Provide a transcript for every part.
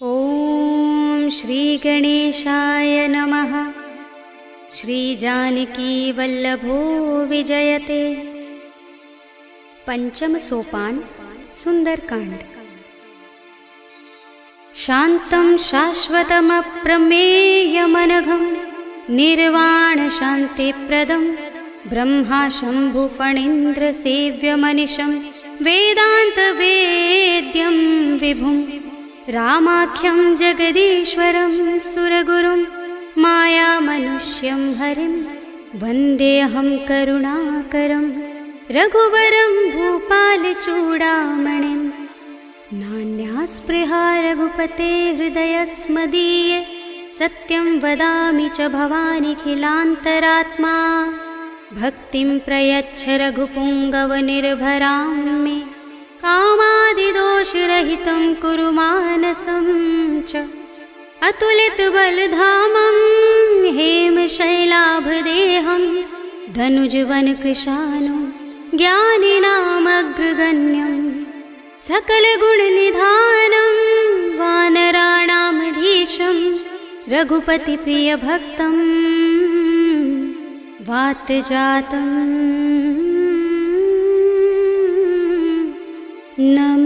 ॐ श्री गणेशाय नमः। श्री जानकी वल्लभो विजयते। पंचम सोपान सुंदरकांड। शान्तं शाश्वतमप्रमेयमनघं निर्वाण शान्तिप्रदं ब्रह्मा शम्भुफणीन्द्र सेव्यमनिशं वेदान्तवेद्यं विभुं रामाख्यं जगदीश्वरं सुरगुरुं मायामनुष्यं हरिं वन्देऽहं करुणाकरं रघुवरं भूपालचूडामणिं। नान्यास्पृहा रघुपते हृदयस्मदीये सत्यं वदामि च भवानिखिलान्तरात्मा। भक्तिं प्रयच्छ रघुपुङ्गवनिर्भरां मे कामादिदोषरहितं कुरु मानसं च। अतुलितबलधामं हेमशैलाभदेहं धनुजवनकृशानुं ज्ञानिनामग्रगण्यं सकलगुणनिधानं वानराणामधीशं रघुपतिप्रियभक्तं वातजातं नमामि।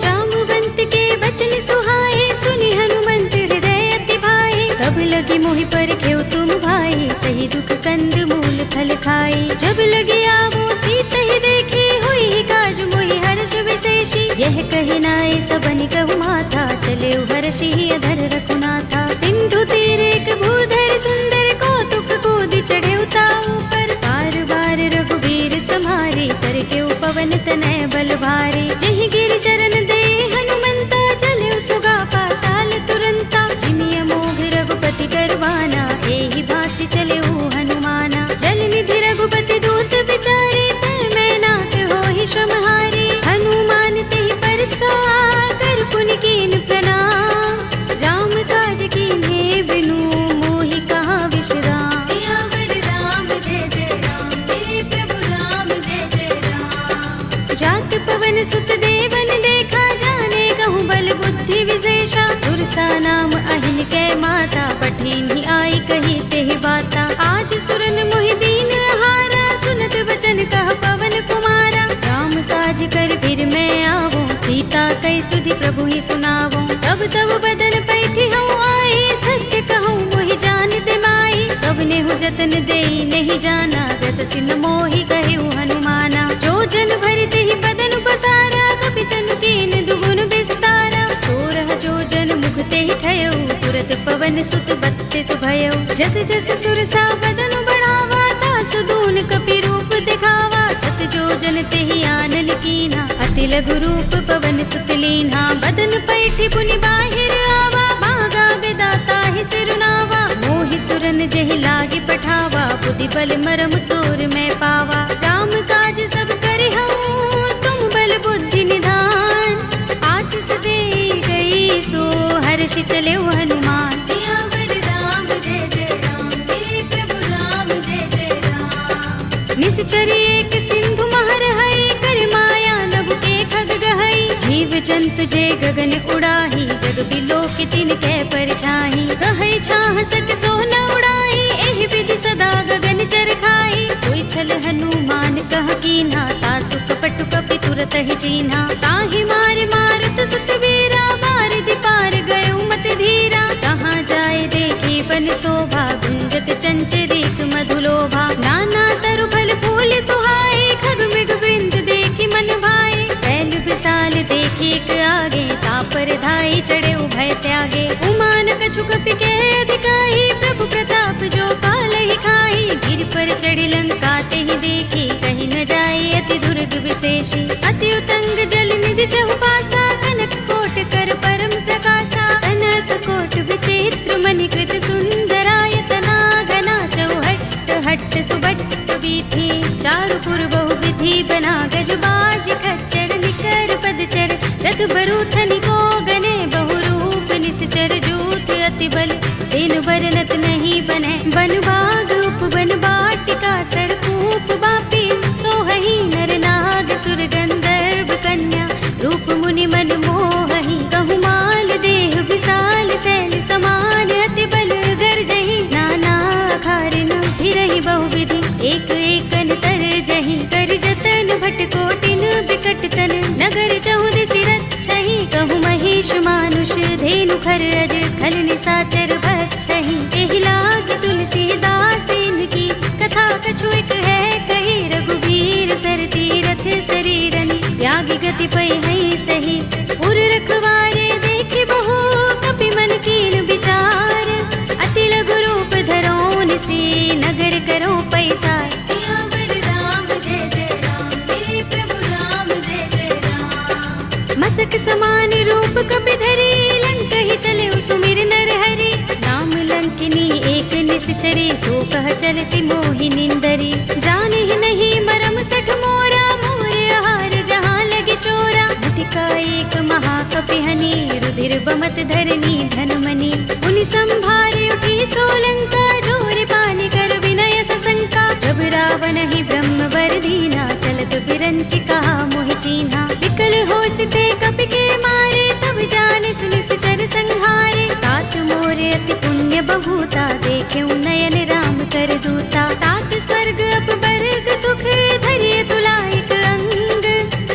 जामुवंत के बचन सुहाए सुनि हनुमंत हृदय अति भाए। तब लगी मोहि पर खेव तुम भाई सही दुख कंद मूल फल खाई। जब लगी आवो सीत ही देखी हुई काज मोहि हर्ष विशेषी। यह कही नाय सबनि कहु माथा चले हर्षि अधर रघुनाथा। सिंधु तीर एक भूधर सुंदर कौतुक कूदि चढ़े उताऊ पर। बार बार रघुबीर समारे कर के पवन तनय बल भारे। जहि गिर चरण दे हनुमंता चले सुगा पाताल तुरंता। जिमिय मोघ रघुपति करवाना एहि भांति चले हनुमाना। जल निधि रघुपति दूत बिचारे तय मैं नाथ होहि श्रमहारी। हनुमान तेहि परसा कर पुनि कीन प्रणाम। राम काज कीन्हे बिनु मोहि कहाँ विश्राम। सियावर राम जय जय राम मेरे प्रभु राम जय जय राम। जात पवन सुत देवन देखा जाने कहूँ बल बुद्धि विशेषा। सुरसा नाम अहिन कै माता पठिन्हि आई कही तेहि बाता। आज सुरन मोहि दीन हारा सुनत वचन कह पवन कुमारा। राम काज कर फिर मैं आवो सीता कई सुधि प्रभु ही सुनावो। तब तब बदन पैठी हूँ आई सत्य कहूँ मोहि जानते माई। तब नेहु जतन देई नहीं जाना दस सिन मोहि कहु हनुमाना। जो जन भरते ही बदन पसारा कपितनु कीन दुगुन विस्तारा। सोरह जो जन मुखते ही ठयो तुरत पवन सुत बत्तीस भयो। जस जस सुरसा बदन बढ़ावा तासु दून कपि रूप दिखावा। सत जो जन तेहि आनन कीन्हा अति लघु रूप पवन सुत लीन्हा। बदन पैठी पुनि बाहिर आवा मागा विदाता ही सिरुनावा। मोहि सुरन जेहि लागे पठावा बुद्धि बल मरम तोर मैं पावा। राम काज सब करि हूँ तुम बल बुद्धि निधान। आशीष दे गई सो हर्षि चले हनुमान। सियावर राम जय जय राम मेरे प्रभु राम जय जय राम। निश्चर एक सिंधु महर हई कर माया नभ के खग गहई। जीव जंतु जे गगन उड़ाही जग बिलोक तिन कै परछाई। कहै छाह सक सोन उड़ाई एहि विधि सदा गगन चर खाई। सोई छल हनुमान कह कीन्हा तासु कपटु कपि तुरत ही चीन्हा। ताहि मारे मारुत सुत वीरा बारिधि पार गयो मत धीरा। कहाँ जाए देखी बन शोभा गुंजत चंचरीक मधुलोभा। नाना तरु फल फूल सुहाए खग मृग वृंद देखी मन भाए। शैल विशाल देखी एक आगे तापर धाई चढ़े भय त्यागे। उमान कछु कपि के अधिकाई प्रभु प्रताप जो काल ही खाई। गिर पर चढ़ी लंका तेहि देखी कहीं न जाए अति दुर्ग विशेषी। अति उतंग जल निधि चहुपासा कनक कोट कर परम प्रकाशा। अनंत कोट विचित्र मणिकृत सुंदरायतना घना। चौहट्ट हट्ट सुबट्ट बीथी चारु पुर बहु विधि बना। गज बाज खच्चर निकर पदचर रथ बरूथनि को गने। बहुरूप निश्चर जूत उठ अति बल तेन बरनत नहीं बने। बन बाग उपवन वाटिका सरकूप बापी सोहहि नर नाग सुर गंधर्व कन्या रूप मुनि मन मोहहि। कहु माल देह विशाल शैल समान अति बल गर्जहि। नाना अखारिन फिरहि बहुविधि एक एकन तर जहि। कर जतन भट कोटिन बिकट तन नगर चहुदिसि रक्षहि। कहु महेश मानुष धेनु खर अज खल निसाचर बक्षहि। एहि लाग तुलसीदास इनकी कथा कछु एक है कही। रघुबीर सर तीरथ शरीरनि त्यागी गति पै हई सही। उर रखवारे देखि बहु कपि मन कीन विचार। अति लघु रूप धरौन से नगर करो पैसार। सियावर राम जय जय राम मेरे प्रभु राम जय जय राम। मसक समान रूप कपि धरे लंकहि चले सुमिर नर हरि। नाम लंकिनी एक निश्चरी सो कह चल सि मोहि निंदरी। जाने ही नहीं मरम सठ मोरा मोर आहार जहाँ लगे चोरा। मुटिका एक महाकपिहनि रुधिर बमत धरनी धनमणि। उनि संभारे उठी सोलंका जोर पानी कर विनय सशंका। जब रावण ही ब्रह्म वर दीना चलत बिरंचि कहा मोहि चीन्हा। विकल होसिते कपि के मारे तब जाने सुनि सचर संहारे। तात मोरे अति पुण्य बहुता देखे नयन राम कर दूता। तात स्वर्ग अपवर्ग सुख धरिय तुलायक अंग।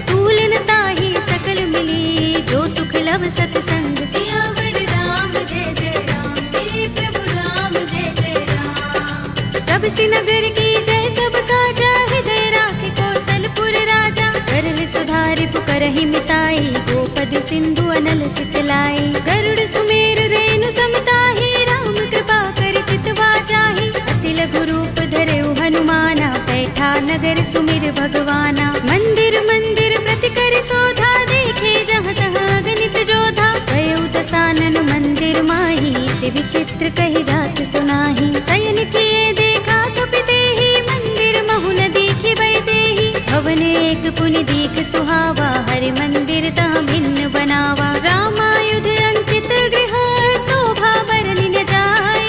तूलन ताहि सकल मिली जो सुख लव सतसंग। सियावर राम जय जय राम मेरे प्रभु राम जय जय राम। तब सि नगर की जय सब काजा हृदय राखे कौशलपुर राजा। करल सुधारि पुकरहि मिताई गोपद सिंधु अनल सितलाई। गरुड़ सुमेर रेणु समताहि राम कृपा कर चितवा जाहि। अति लघु रूप धरेउ हनुमाना बैठा नगर सुमिर भगवाना। मंदिर मंदिर प्रति कर शोधा देखे जहाँ तहाँ गणित जोधा। गयउ दसानन मंदिर माही ते विचित्र कहि जात सुनाही। शयन किए देखा कपि तेहि मंदिर महु न दीखि बै देहि। भवन एक पुनि दीख सुहावा हरि मंदिर तह भिन्न बनावा। रामायुध अंकित गृह शोभा बरनि न जाई।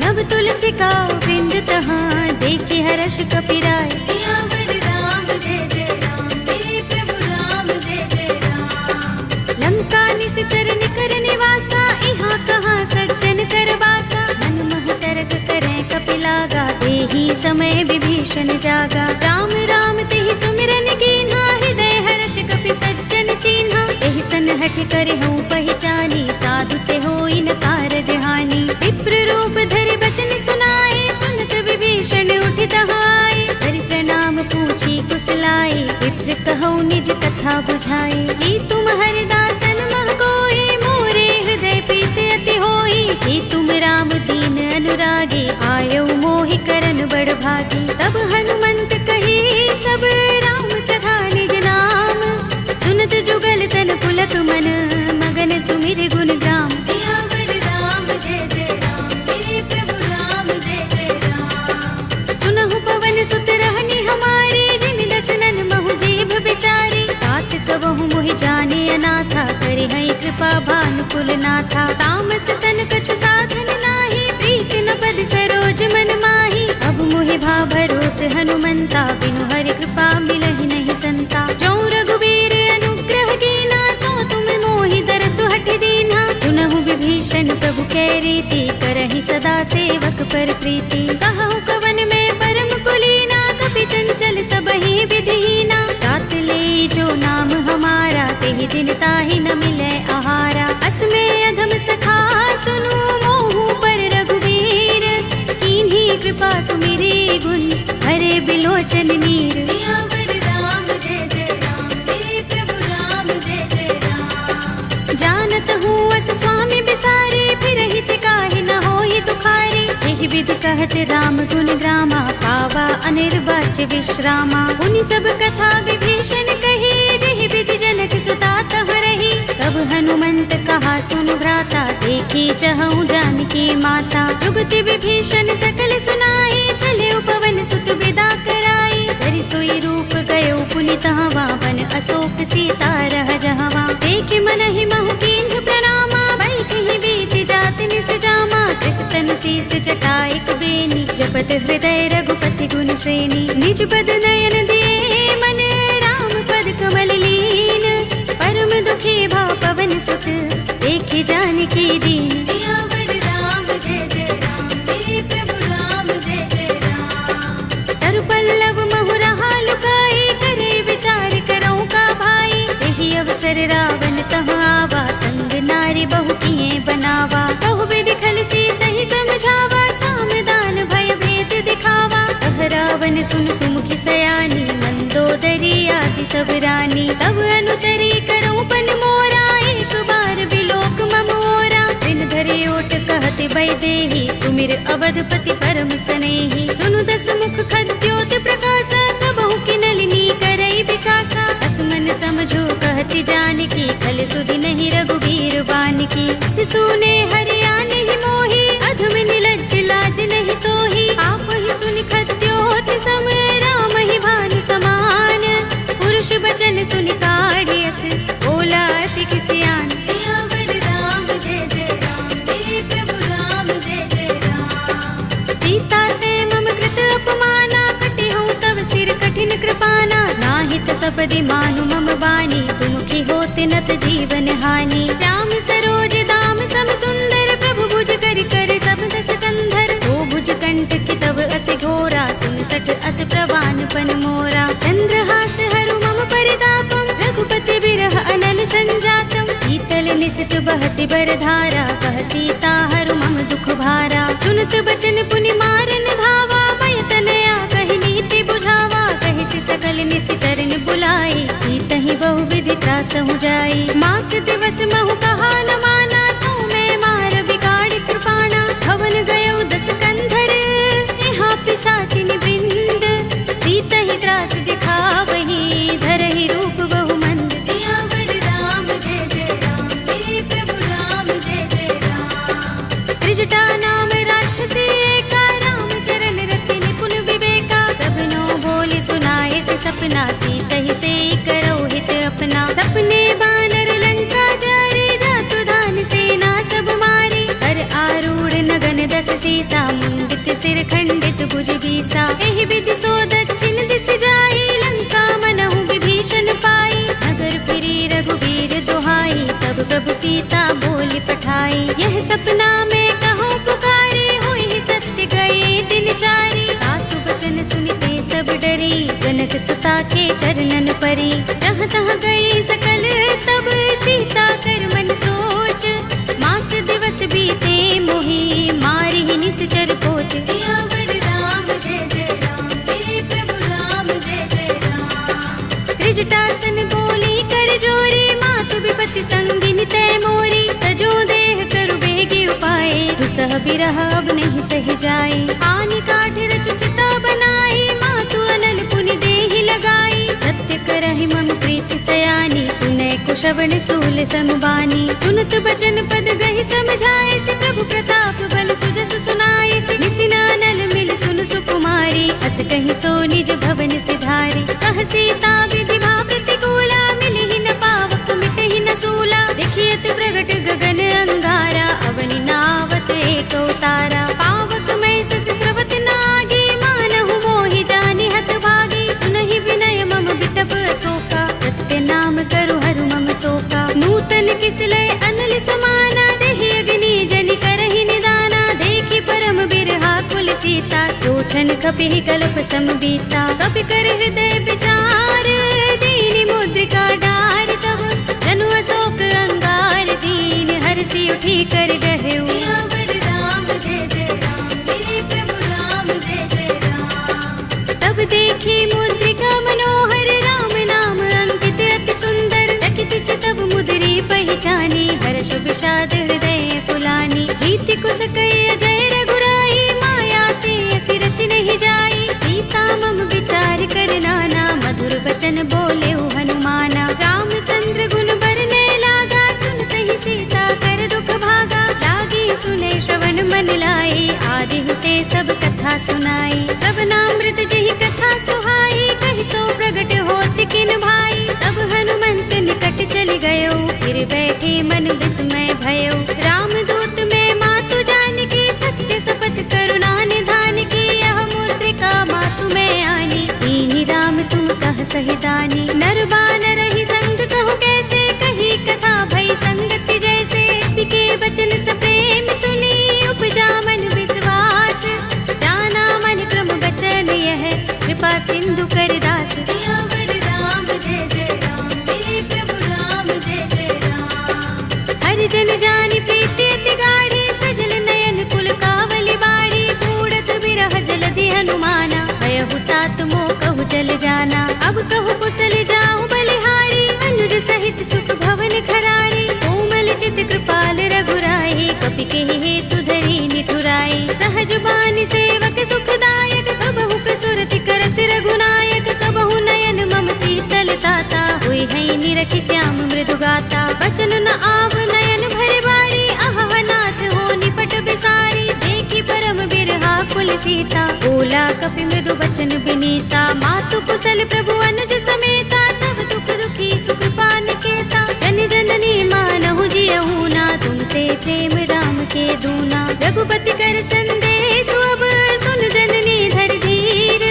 नव तुलसी का वृंद तहाँ देखि हर्ष कपि राय। सियावर राम जय जय राम मेरे प्रभु राम जय जय राम। लंका निश्चर निकर निवासा इहाँ कहाँ सज्जन कर बासा। मन महु तर्क करें कपि लागा तेहि समय विभीषण जागा। राम राम तेहि सुमिरन कीन्हा हृदय हर्ष कपि सज्जन चीन्हा। एहि सनहठ करे हूँ पहचानी साधु ते होई न कारज हानि। विप्र रूप धरि बचन सुनाए सुनत विभीषण उठ दहाए। हरि प्रणाम पूछी कुशलाए विप्र कहौ निज कथा बुझाए। कि तुम हरिदासन मह कोई मोरे हृदय प्रीत अति होई। कि तुम राम दीन अनुरागी आयौ मोहि करन बड़ भागी। तब हनुमंत कही सब राम कथा निज नाम। सुनत जुगल तन पुलक मन मगन सुमिर गुण ग्राम। सियावर राम जय जय राम मेरे प्रभु राम जय जय राम। सुनहु पवन सुत रहनी हमारे जिन दसनन महु जीभ बिचारी। तात कबहु मोहि जाने अनाथा करि हई कृपा भानुकुल नाथा। तामस तन कछु साधन नाही प्रीत न पद सरोज मन माही। अब मोहि भा भरोस हनुमंता बिनु हरि कृपा मिलहि नहीं संता। जो रघुबीर अनुग्रह कीना तो तुम मोहि दरसु हठ दीन्हा। सुनहु विभीषण प्रभु कै रीति करहि सदा सेवक पर प्रीति। कहु कवन में परम कुलीना कपि चंचल सबहि विधिहीना। तात ले जो नाम हमारा तेहि दिन ताहि न मिलै आहारा। अस में अधम सखा सुनु मोहु पर रघुबीर। कीन्ही कृपा सुमिरी गुण हरे बिलोचन नीर। सियावर राम जय जय राम मेरे प्रभु राम जय जय राम। जानत हूँ अस स्वामी बिसारे फिरहि काहि न होहि दुखारी। एहि विधि कहत राम गुण ग्रामा पावा अनिर्वाच्य विश्रामा। उनि सब कथा विभीषण कही जेहि विधि जनक सुता तह रही। तब हनुमंत कहा सुन भ्राता देखी चहु जानकी माता। जुगति विभीषण सकल सुनाई चले पवन सुत विदा कराई। धरि सोई रूप गयो पुनि तहवा बन अशोक सीता रह जहवा। देखि मन ही महु कीन्ह प्रणामा बैठहि बीति जात निस शीस जटायक बेनी, जपत हृदय रघुपति गुण श्रेणी। निज पद नयन दिए मन, राम पद कमल लीन। परम दुखी भाव पवन सुत, देखे जानकी दीन। सियावर राम जय जय राम, मेरे प्रभु राम जय जय राम। तरु पल्लव महु रहा लुकाई, करे विचार करऊं का भाई। यही अवसर रावण तह आवा, संग नारी बहु किए बनावा। कहु विधि खल सीतहि समझावा, सामदान भय भेद दिखावा। कह रावण सुन सुमुखी सयानी, मंदोदरी आदि सब रानी। तब अनुचरी करऊं पन मोरा, एक बार बिलोक मम ओरा। दिन धरे ओट कहते वैदेही, सुमिर अवधपति परम सनेही। सुनु दस मुख खद्योत प्रकाशा, कबहु की नलिनी करई विकासा। असमन समझो कहती जानकी, खल सुधि नहीं रघुबीर बानकी। सुने हरिया नहीं मोही, अधम निलज्ज लाज नहीं तोही। आप ही सुनि खद्योत सम, राम ही भानु समान। पुरुष बचन सुनि काढ़ियस, बोला अति किसियान। सियावर राम जय जय राम, मेरे प्रभु राम जय जय राम। सीता ते मम कृत अपमाना, कटे हूँ तव सिर कठिन कृपाना। नाहित सपदि मानु मम बानी, सुमुखी होते नत जीवन हानि। राम सरोज दाम सम सुंदर, प्रभु भुज कर कर सब दस कंधर। ओ भुज कंठ की तब अस घोरा, सुन सठ अस प्रवान पन मोरा। चंद्रहास हरु मम परितापम, रघुपति बिरह अनल संजातम। शीतल निसित बहसि बरधारा, कह सीता हरु मम दुख भारा। सुनत बचन पुनि मारन धावा, मय तनया कहि नीति बुझावा। कहि सकल निसिचरन बुलाई, सीतहि बहु विधि त्रासहु जाई। मास दिवस महु कहा न माना, तू मैं मार बिगाड़ कृपाणा। हवन गयो दस कंधर, यहाँ पिशाचिनि वृंद। सीतहि त्रास दिखावही, धरहि रूप बहु मंद। सियावर राम जय जय राम, मेरे प्रभु राम जय जय राम। त्रिजटा नाम राक्षसी एका, राम चरण रति निपुण विवेका। सबनो बोले सुनाए से सपना, सीतहि से करो हित अपना। सपने बानर लंका जारे, जातु धान सेना सब मारे। कर आरूढ़ नगन दस सीसा, मुंडित सिर खंडित भुज बीसा। एहि विधि सो दक्षिण दिस जाई, लंका मनहु विभीषण पाई। नगर फिरी रघुबीर दुहाई, तब प्रभु सीता बोली पठाई। यह सपना में कहो पुकारी, होई सत्य गए दिन चारी। सासु बचन सुनते सब डरी, जनक सुता के चरणन परी। जहाँ तहाँ गई सकल तब, सीता कर मन सोच। मास दिवस बीते मोही, मारी ही निश्चर पोच। सियावर राम जय जय राम, मेरे प्रभु राम जय जय राम। त्रिजटासन बोली कर जोरी, मातु विपति संगिनी तै मोरी। तजो देह करु बेगी उपाय, दुसह बिरह अब नहीं सह जाए। आनि काठ रचु चिता बनाई, मातु अनल पुनि देहि लगाई। सत्य करहि मम प्रीति सयानी, सुनै कुशवन सूल समबानी। सुनत बचन पद गहि समझाए, से प्रभु प्रताप बल सुजस सुनाए। से निसिनानल मिल सुन सुकुमारी, अस कहि सो निज भवन सिधारी। कह सीता विधि भा प्रतिकूला, मिलि ही न पावक मिटहि न सूला। देखियत प्रगट गगन अंगारा, अवनि नावत एक उतारा। पावक मैं सस स्रवत नागी, मानहु मोहि जानि हत भागी। सुनहि विनय मम बिटप अशोका, सत्य नाम करु हरु मम शोका। नूतन किसलय अनल समाना, देहि अग्नि जनि करहि निदाना। देखि परम बिरहा कुल सीता, लोचन कपिहि कल्प सम बीता। कपि कर हृदय विचार, दीनि मुद्रिका डार। तब जनु अशोक अंगार, दीन हर्षि उठी कर गहेउ। सियावर राम जय जय राम, मेरे प्रभु राम जय जय राम। तब देखी मुद्रिका मनोहर, राम नाम अंकित अति सुंदर। चकित चितव मुद्री पहचानी, हर्ष विषाद हृदय पुलानी। जीति कुस कय जय रघुराई, माया ते असि रच नहीं जाई। सीता मम विचार कर नाना, मधुर वचन बोले हनुमाना। रामचंद्र गुण बरने लागा, सुनते सीता कर दुख भागा। लागी सुने श्रवण मन लाई, आदि हुते सब कथा सुनाई। तब नामृत जहि कथा सुहाई, कहि सो प्रगट होत किन भाई। तब हनुमंत निकट चल गयो, फिर बैठे मन विस्मय भयो। रामदूत में मातु जानकी, सत्य सपथ बानी सेवक सुखदायक, कबहु कसुरति करत रघुनायक, कबहु नयन मम शीतल ताता, हुई है निरखि श्याम मृदु गाता। बचन न आव नयन भर बारी, आह नाथ हो निपट बिसारी, देखी परम बिरहा कुल सीता, बोला कपि मृदु बचन बिनीता। मातु कुशल प्रभु अनुज समेता, तब दुख दुखी सुख पान केता, जन जननी मानहु जियहु ना, तुम ते प्रेम राम के दूना। रघुपति कर संदेश अब सुन जननी धर धीर,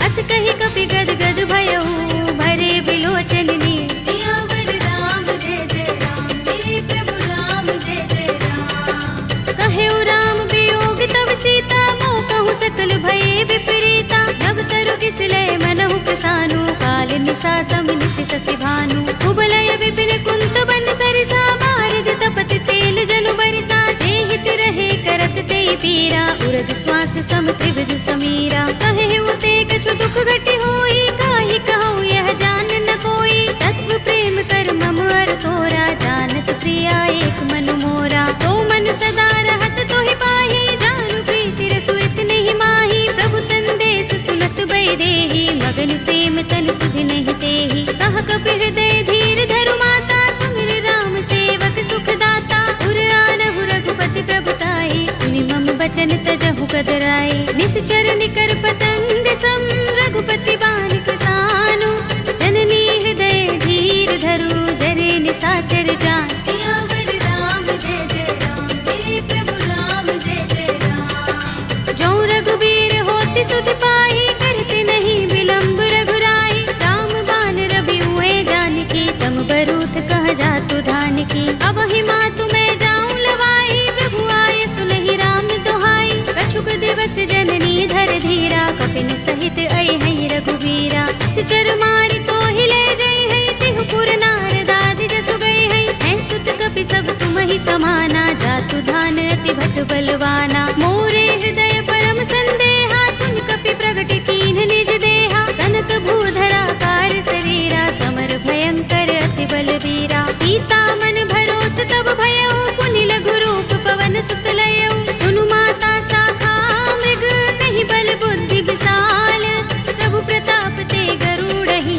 अस कही कपि गद गद भयहु भरे बिलोचन नीर। सियावर राम जय जय राम, मेरे प्रभु राम जय जय राम। कहेउ राम वियोग तब सीता, मोह कहूँ सकल भये विपरीता। नभ तरु किसलय मनहु प्रसानु, काल निसा सम निसि ससि भानु। कुबलय विपिन कुंत बन सरिसा, बारिद तपत तेल जनु बरिसा। जे हित रहे करत ते पीरा, उरग श्वास सम त्रिविध समीरा। कहे उते कछु दुख घटि होई, काहि कहूँ यह जान न कोई। तत्व प्रेम कर मम अर तोरा, जानत प्रिया एक मन मोरा। तो मन सदा रहत तोहि पाहि, जानु प्रीति रसु इतने माही। प्रभु संदेश सुनत बै देहि, मगन प्रेम तन सुधि नहीं तेहि। कह कपि हृदय धीर धरु माता, सुमिर राम सेवक सुख दाता। उर आनहु रघुपति प्रभुताई, सुनि मम बचन तजहु कदराई। निश्चर निकर पतंग सम, रघुपति बानिक सानु। जननी हृदय धीर धरु, जरे निसाचर जान। सियावर राम जय जय राम, मेरे प्रभु राम जय जय राम। जो रघुबीर होति सुधि पाहि, करते नहीं विलंब रघुराई। राम बान रवि हुए जानकी, तम बरूथ कह जातु धान की। अब ही मातु मैं जाऊं लवाई, प्रभु आए सुनहि राम दुहाई। कछुक दिवस जननी धर धीरा, कपिन सहित अइ है रघुबीरा। सिचर मारि तो ही ले जई है, तिहु पुर नारदादि जसु गई है। हैं सुत कपि सब तुम ही समाना, जातु धान अति भट बलवाना। मोरे हृदय परम संदेहा, सुन कपि प्रगट कीन्ह निज देहा। कनक भूधरा कार शरीरा, समर भयंकर अति बलवीरा। सीता मन भरोस तब भयउ, पुनि लघु रूप पवन सुत लयउ। सुनु माता शाखा मृग, नहीं बल बुद्धि विशाल। प्रभु प्रताप ते गरुड़हि,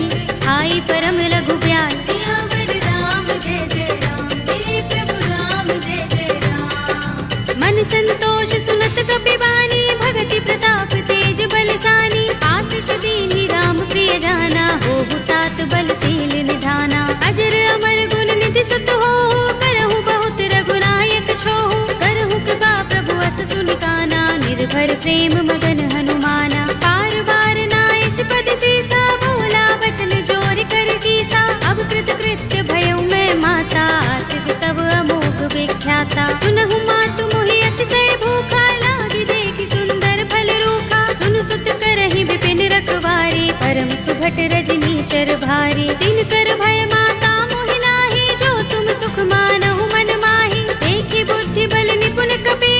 आई परम लघु ब्याल। सियावर राम जय जय राम, मेरे प्रभु राम जय जय राम। मन संतोष सुनत कपि बानी, भगति प्रताप तेज बलसानी। आशीष दीन्हि राम प्रिय जाना, होहु तात बलशील निधाना। अजर अमर गुण निधि सुत होहु, करहु बहुत रघुनायक छोहु। करहु कृपा प्रभु अस सुनि काना, निर्भर प्रेम मगन हनुमाना। बार बार नाइस पद सीसा, बोला बचन जोर कर कीसा। अब कृत कृत्य भयउ मैं माता, आशीष तब अमोघ विख्याता। सुनहु मातु मोहि अतिशय भूखा, लागी देखि सुंदर फल रूखा। सुन सुत करहि विपिन रखवारी, परम सुभट रजनी चर भारी। दिन कर भय माता मोहि नाहि, जो तुम सुख मानहु मन माहि। देखि बुद्धि बल निपुण कपि,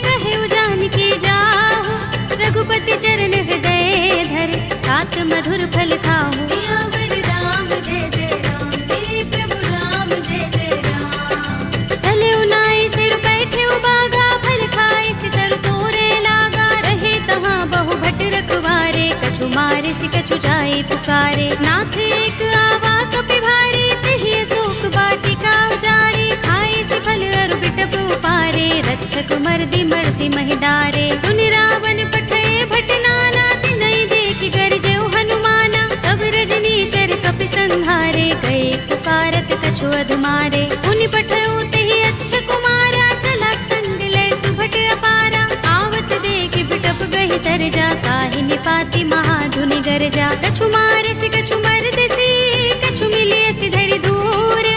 कहेउ जानकी जाहु। रघुपति चरण हृदय धर, तात मधुर फल खाहु। सियावर राम जय जय राम, मेरे प्रभु राम जय जय राम। चले उनाई सिर बैठे उबागा, फल खाए सितर तोरे लागा। रहे तहाँ बहु भट रखवारे, कछु मारे सि कछु जाए पुकारे। नाथ एक आवा कपि भारी, तिहि अशोक वाटिका उजारी। खाए सि फल अरु बिटप उपारे, रक्षक मर्दि मर्दि महि डारे। सुनि रावण पठय भट नाना, तिनहि देखि गरजेउ हनुमाना। सब रजनी चर कपि संहारे, गए पुकारत कछु अधमारे। पुनि पठउ तेहि अच्छ कुमारा, चला संग लय सुभट अपारा। आवत देखि बिटप गहि तरजा, काहि निपाति महाधुनि गरजा। कछु मारसि कछु मरदसि, कछु मिलियसि धरि धूर।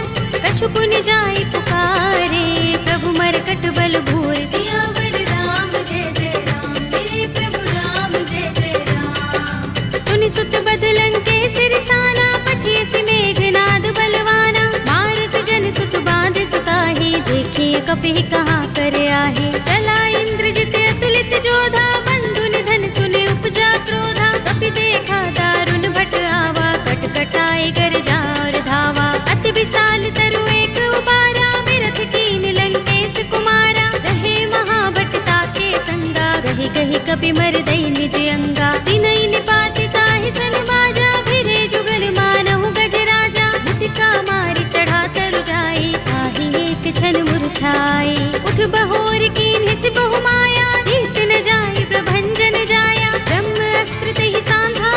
कछु पुनि जाई पुकारे, प्रभु मरकट बल भूर। सियावर राम जय जय राम, मेरे प्रभु राम जय जय राम। तुनि सुत बदलन के सिरसाना, पठियसि मेघनाद बलवाना। मारस जन सुत बांध सुताहि, देखिए कपि कहाँ कर आहे। चला इंद्रजित अतुलित जोधा, बंधु निधन सुने उपजा क्रोधा। कपि देखा दारुण भट आवा, कट कटाए गरजा और धावा। अति विशाल तरु एक उबारा, विरथ कीन लंकेश कुमारा। रहे महाभट ताके संगा, गहि कपि मर दई निज अंगा तिनई निपाति ताहि सन बाजा फिरे जुगल मानहु गज राजा मुटिका मारी चढ़ा तरु जाई ताहि एक क्षण मुरझाई उठ बहोर कीन हिस बहु माया जीत न जाई प्रभंजन जाया ब्रह्म अस्त्र तहि सांधा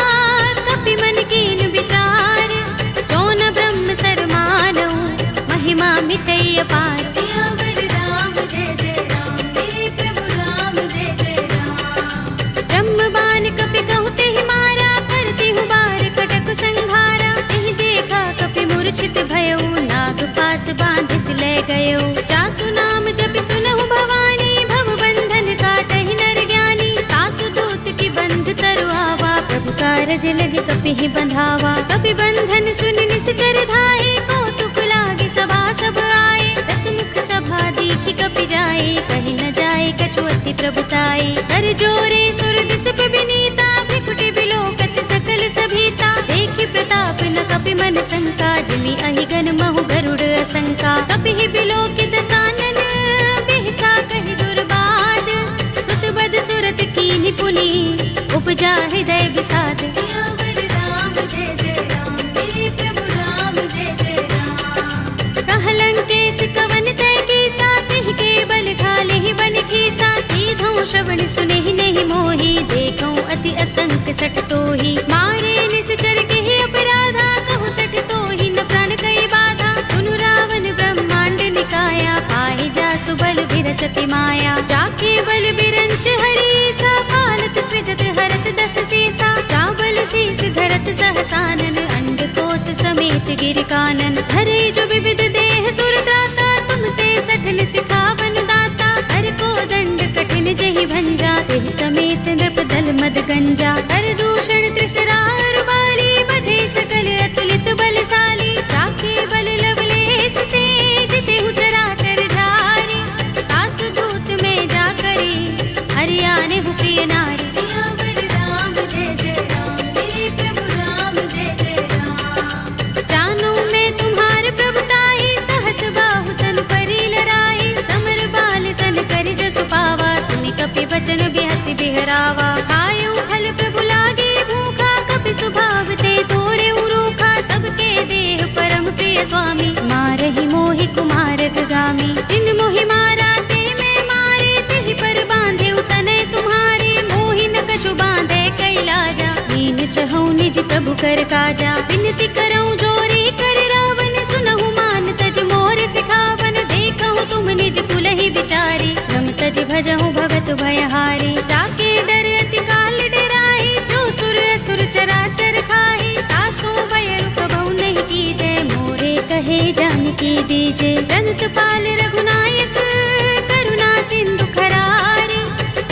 कपि मन कीन विचार जौन ब्रह्म सर मानौ महिमा मिटई अपार सियावर राम जय जय राम मेरे प्रभु राम जय जय राम ब्रह्म बाण कपि कहु तेहि मारा करती हूँ बार कटक संहारा तेहि देखा कपि मूर्छित भयो नाग पास बांधिस ले गयो जासु नाम जपि सुनहु भवानी भव बंधन काटहि नर ज्ञानी तासु दूत की बंध तरु आवा प्रभु कारज लगे कपि ही बंधावा कपि बंधन सुन निश्चर धाये कौतुक लागे सभा सब आए दस मुख सभा दीखि कपि जाए कहीं न जाए कछु अति प्रभुताई कर जोरे सुर दिस विनीता भ्रिकुटि बिलोकत सकल सभीता देखि प्रताप न कपि मन शंका जिमि अहिगन महु गरुड़ असंका कपि ही बिलोकित सानन बिहसा कहि दुर्बाद सुत बद सुरत कीन्हि पुनि उपजा हृदय विषाद सियावर राम जय जय राम मेरे प्रभु राम जय जय राम कहलंकेश कवन तय कीसा तिहि के बल ढाले ही बन खीसा कीधौ श्रवण सुनेहि नहीं मोहि देखौ अति असंक सठ तोहि मारे निश्चर केहि अपराधा कहु सठ तोहि न प्राण कई बाधा सुनु रावण ब्रह्मांड निकाया पाहि जासु बल विरचति माया जाके बल बिरंच हरि सा पालत सृजत हरत दस सीसा चावल शीस धरत सहसानन अंड कोश समेत गिर कानन धरे जो विविध देह सुर दाता तुमसे सठन सिखावन दाता हर को दंड कठिन जहि भंजा तेहि समेत नृप दल मद गंजा कर दूषण त्रिसरार बाली बधे सकल अतुलित बलशाली जाके बल लवलेस तेज तेहु चराचर धारी तासु दूत में जा करी हरियाणे हु प्रिय नारी सियावर राम जय जय राम मेरे प्रभु राम जय जय राम जानो मैं तुम्हारे प्रभुताई सहस बाहु सन परी लराई समर बाल सन कर जसु पावा सुनि कपि वचन बिहसि बिहरावा खायो फल प्रभु लागे भूखा कपि सुभाव ते तोरे उरूखा सबके देह परम प्रिय स्वामी मारहि मोहि कुमारत गामी जिन मोहि मारा ते मैं मारे तिहि पर बांधे तनय तुम्हारे मोहि न कछु बांधे कैलाजा मीन चहु निज प्रभु कर काजा विनती करऊं जोरे कर रावण सुनहु मान तज मोर सिखावन देखहु तुम निज कुल ही बिचारी रम तज भजहु भगत भयहारी जाके डर अति काल डराई जो सुर असुर चराचर खाई तासो बयरु कबहु नहीं कीजे मोरे कहे जानकी दीजे रंत पाल रघुनायक करुणा सिंधु खरारी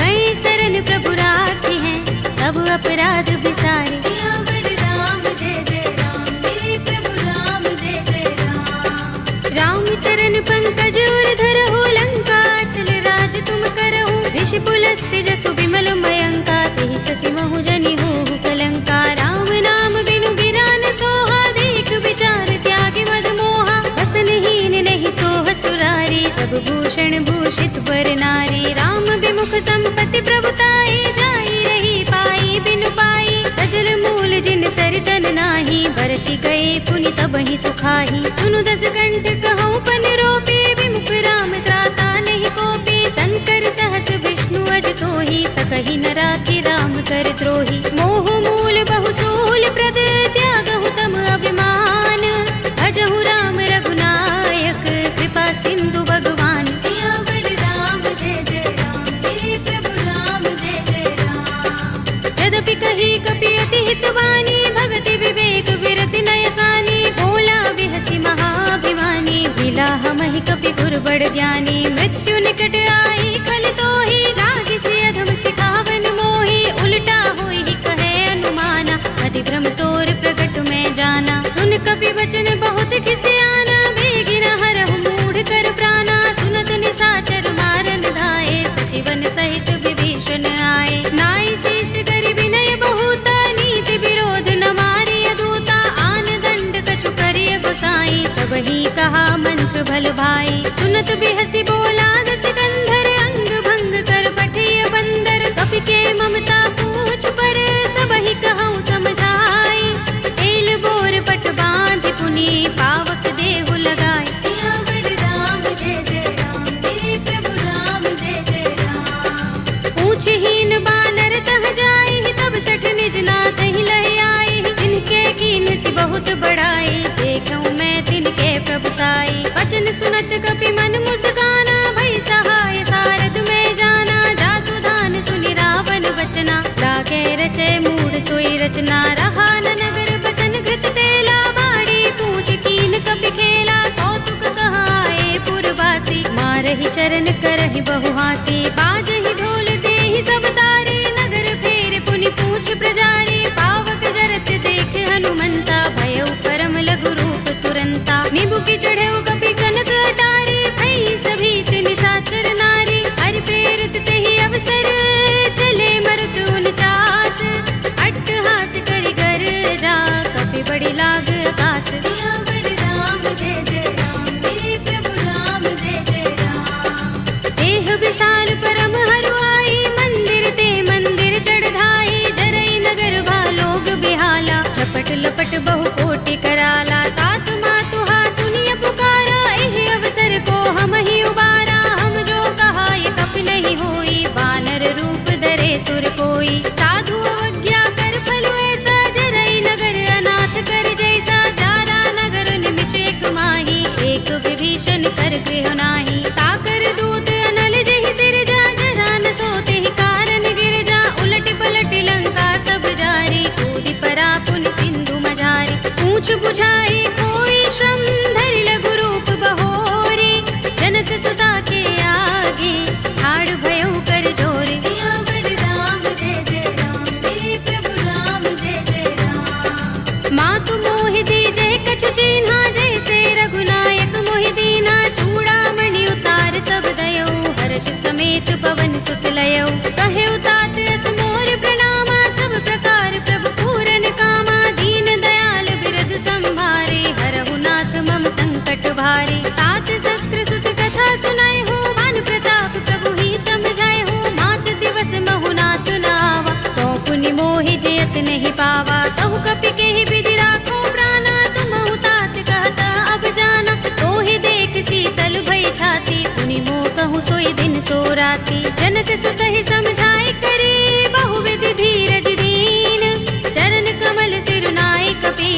कई शरण प्रभु राखी हैं तब अपराध बिसारे सियावर राम जय जय राम मेरे प्रभु राम जय जय राम राम चरण पंकज उर धरहु लंका चल राज तुम करहु ऋषि पुलस्त्य जसु विमल मयंका तेहि शशि महु जनि होहु कलंका राम नाम बिनु गिरा न सोहा देख विचार त्यागी मद मोहा वसनहीन नहीं सोह सुरारी सब भूषण भूषित वर नारी राम विमुख संपत्ति प्रभुताई जाई रही पाई बिनु पाई सजल मूल जिन सरितन नाही बरषि गए पुनि तबहि सुखाही सुनु दस कंठ कहूँ पन रोपे विमुख राम त्राता नहीं कोपे शंकर सहस विष्णु अज तोहि सकहि न राखी राम कर द्रोही मोह मूल बहु सूल प्रद त्यागहु तम अभिमान भजहु राम रघुनायक कृपा सिंधु भगवान सियावर राम जय जय राम मेरे प्रभु राम जय जय राम यद्यपि कही कपि अति हितवानी भगति विवेक विरति नयसानी बोला बिहसी महाभिमानी मिला हमहि कपि गुर बड़ ज्ञानी मृत्यु निकट आई खल तोहि लागी से अधम सिखावन मोहि उल्टा होई कहे अनुमाना अधिभ्रम तोर प्रगट में जाना सुन कपि वचन बहुत खिसियाना बेगिन हरहु मूढ़ कर प्राणा सुनत निशाचर मारन धाये सजीवन सहित विभीषण आए नाई शीस करि विनय बहुता नीति विरोध न मारी अधूता आन दंड कछु करिय गोसाई सबहि कहा मंत्र भल भाई सुनत बिहसी बोला दस कंधर अंग भंग कर पठिय बंदर कपि के पूछहीन बानर तह जाई, तब सठ निज नाथ ही लह आई। जिनके कीन सी बहुत बड़ाई, देखूं मैं तिनके प्रभुताई। वचन सुनत कपि मन मुस्काना, भई सहाय सारद में जाना। जातु धान सुनि रावण वचना, लागे रचे मूढ़ सोई रचना। रहा न नगर बसन घृत तेला, बाड़ी पूछ कीन कपि खेला। कौतुक कहाए पुरवासी, मारहि चरण करहि बहु हासी। बाजहि ढोल देहि सब तारे, नगर फेर पुनि पूछ प्रजारी। पावक जरत देख हनुमंता, भयउ परम लघु रूप तुरंता। निबुकि चढ़ेउ कपि कनक अटारी, भई सभीत निशाचर नारी। हरि प्रेरित तेहि अवसर, चले मरुत 49। अट्टहास करि गर्जा, कपि बड़ी लाग आकाश। सियावर राम जय जय राम, मेरे प्रभु राम जय जय राम। देह विशाल परम हरुआई, मंदिर ते मंदिर चढ़ाई। जरई नगर भालोग बिहाला, झपट लपट बहु कोटि कराला। तात मातुहा सुनिय पुकारा, एह अवसर को हम ही उबारा। हम जो कहा ये कपि नहीं होई, वानर रूप धरे सुर कोई। साधु अवज्ञा कर फल ऐसा, जरई नगर अनाथ कर जैसा। जारा नगर निमिष एक माही, एक विभीषण कर गृह नाही। ताकर दूत अनल जहि सिरजा, जरा न सोते ही कारण गिर जा। उलट पलट लंका सब जारी, कूदि परा पुनि सिंधु मझारी। पूछ बुझाई कोई श्रम, धरि लघु रूप बहोरी। जनक सुता के आगे, ठाड़ भयउ कर जोरे। सियावर राम जय जय राम, मेरे प्रभु राम जय जय राम। मातु मोहि दीजहि कछु चिन्हा, जैसे रघुनायक मोहि दीन्हा। चूड़ामणि उतार तब दयौ, हर्ष समेत पवन सुत लयौ। कहेउ तात अस मोर प्रणामा, सब प्रकार प्रभु पूरन कामा। दीन दयाल बिरध संभारे, हरहु नाथ मम संकट भारे। तात शक्र सुत कथा सुनाए हो, मान प्रताप प्रभु ही समझाए हो। मास दिवस महु नाथ नावा, तो पुनि मोहि जयत नहीं पावा। कहु कपि केहि विधि राखो प्राणा, तुमहु तात कहता अब जाना। तोहि देख शीतल भई छाती, पुनि मोह कहूँ सोई दिन सो राती। जनक सुत ही समझाए करे, बहु विधि धीरज दीन। चरण कमल सिरुनाई कपि,